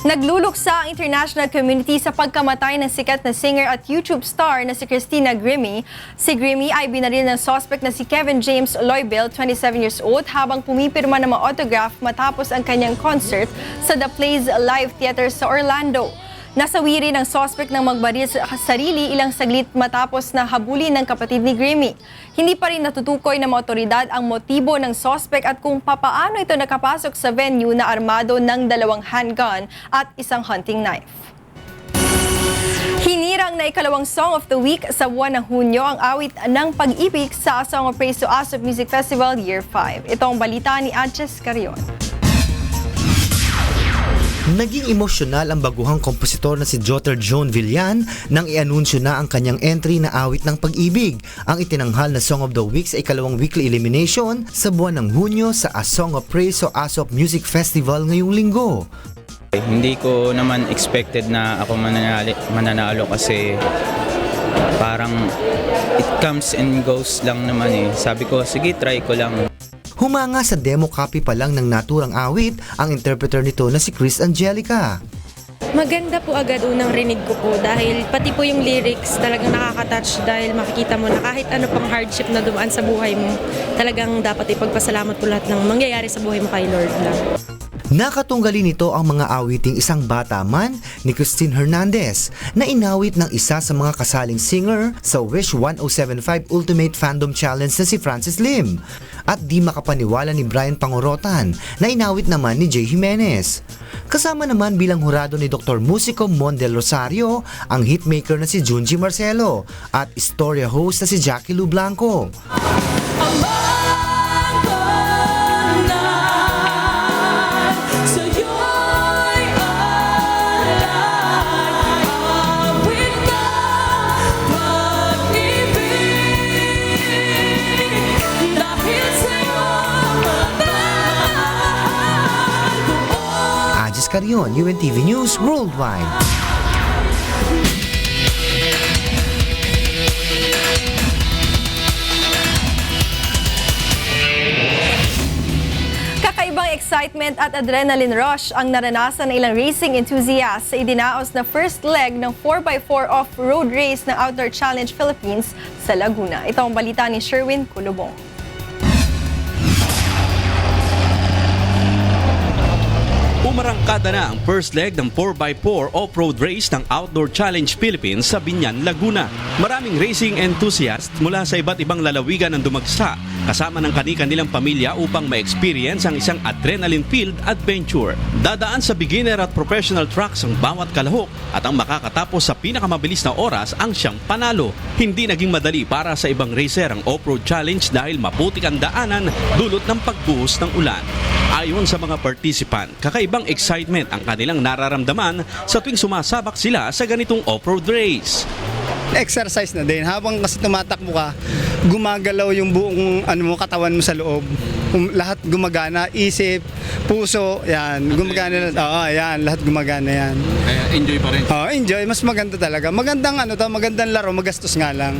Nagluluksa ang international community sa pagkamatay ng sikat na singer at YouTube star na si Christina Grimmie. Si Grimmie ay binaril ng suspect na si Kevin James Loibel, 27 years old, habang pumipirma ng mga autograph matapos ang kanyang concert sa The Plays Live Theater sa Orlando. Nasawi rin ang suspect ng magbaril sa sarili ilang saglit matapos na habulin ng kapatid ni Grimmie. Hindi pa rin natutukoy ng mga otoridad ang motibo ng suspect at kung papaano ito nakapasok sa venue na armado ng 2 handgun at isang hunting knife. Hinirang na ikalawang Song of the Week sa buwan ng Hunyo ang awit ng pag-ibig sa Song of Praise to ASOP Music Festival Year 5. Ito ang balita ni Anches Carion. Naging emosyonal ang baguhang kompositor na si Jotter Joan Villan nang i-anunsyo na ang kanyang entry na awit ng pag-ibig. Ang itinanghal na Song of the Week sa ikalawang weekly elimination sa buwan ng Hunyo sa A Song of Praise o ASOP Music Festival ngayong linggo. Hindi ko naman expected na ako mananalo kasi parang it comes and goes lang naman eh. Sabi ko, sige, try ko lang. Humanga sa demo copy pa lang ng naturang awit ang interpreter nito na si Chris Angelica. Maganda po agad unang rinig ko po dahil pati po yung lyrics talagang nakaka-touch dahil makikita mo na kahit ano pang hardship na dumaan sa buhay mo, talagang dapat ipagpasalamat po lahat ng mangyayari sa buhay mo kay Lord lang. Nakatunggali nito ang mga awiting Isang Bata Man ni Christine Hernandez na inawit ng isa sa mga kasaling singer sa Wish 1075 Ultimate Fandom Challenge na si Francis Lim. At Di Makapaniwala ni Brian Pangorotan na inawit naman ni Jay Jimenez. Kasama naman bilang hurado ni Dr. Musico Mon Del Rosario ang hitmaker na si Junji Marcelo at istorya host na si Jackie Lu Blanco. Carion, UNTV News Worldwide. Kakaibang May excitement at adrenaline rush ang naranasan ng ilang racing enthusiasts sa idinaos na first leg ng 4x4 off-road race ng Outdoor Challenge Philippines sa Laguna. Ito ang balita ni Sherwin Kulubong. Umarangkada na ang first leg ng 4x4 off-road race ng Outdoor Challenge Philippines sa Binyan, Laguna. Maraming racing enthusiasts mula sa iba't ibang lalawigan ang dumagsa kasama ng kani-kanilang pamilya upang ma-experience ang isang adrenaline-filled adventure. Dadaan sa beginner at professional tracks ang bawat kalahok at ang makakatapos sa pinakamabilis na oras ang siyang panalo. Hindi naging madali para sa ibang racer ang off-road challenge dahil maputik ang daanan dulot ng pagbuhos ng ulan. Ayon sa mga participant, kakaibang excitement ang kanilang nararamdaman sa tuwing sumasabak sila sa ganitong off-road race. Exercise na din. Habang kasi tumatakbo ka, gumagalaw yung buong katawan mo sa loob. Lahat gumagana, isip, puso, yan. Gumagana, yan, lahat gumagana yan. Kaya enjoy pa rin? Enjoy. Mas maganda talaga. Magandang laro, magastos nga lang.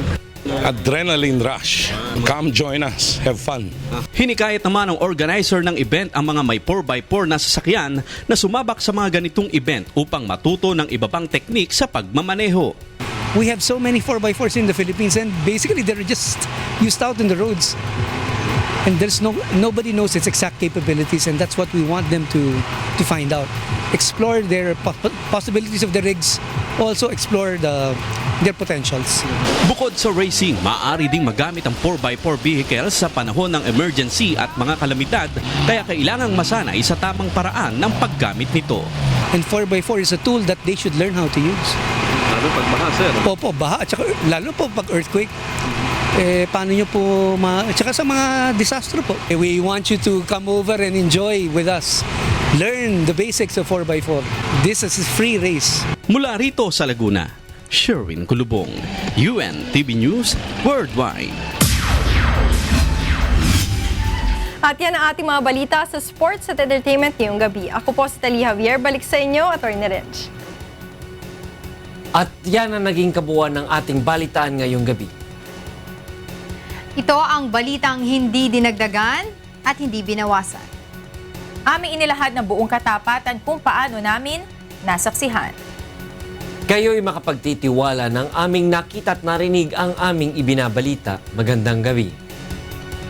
Adrenaline rush. Come join us. Have fun. Hinikayat naman ng organizer ng event ang mga may 4x4 na sasakyan na sumabak sa mga ganitong event upang matuto ng iba pang teknik sa pagmamaneho. We have so many 4x4s in the Philippines and basically they're just used out in the roads. And nobody knows its exact capabilities and that's what we want them to find out. Explore their possibilities of the rigs, also explore their potentials. Bukod sa racing, maaari ding magamit ang 4x4 vehicles sa panahon ng emergency at mga kalamidad, kaya kailangang masanay sa tamang paraan ng paggamit nito. And 4x4 is a tool that they should learn how to use. Lalo pag baha, sir? Opo, baha. At saka, lalo po pag earthquake. Paano nyo po tsaka sa mga disastro po. We want you to come over and enjoy with us. Learn the basics of 4x4. This is a free race. Mula rito sa Laguna, Sherwin Kulubong, UNTV News Worldwide. At yan ang ating mga balita sa sports at entertainment ngayong gabi. Ako po si Tali Javier. Balik sa inyo, Atty. Reg. At yan ang naging kabuuan ng ating balitaan ngayong gabi. Ito ang balitang hindi dinagdagan at hindi binawasan. Aming inilahad ng buong katapatan kung paano namin nasaksihan. Kayo'y makapagtitiwala ng aming nakita at narinig ang aming ibinabalita. Magandang gabi.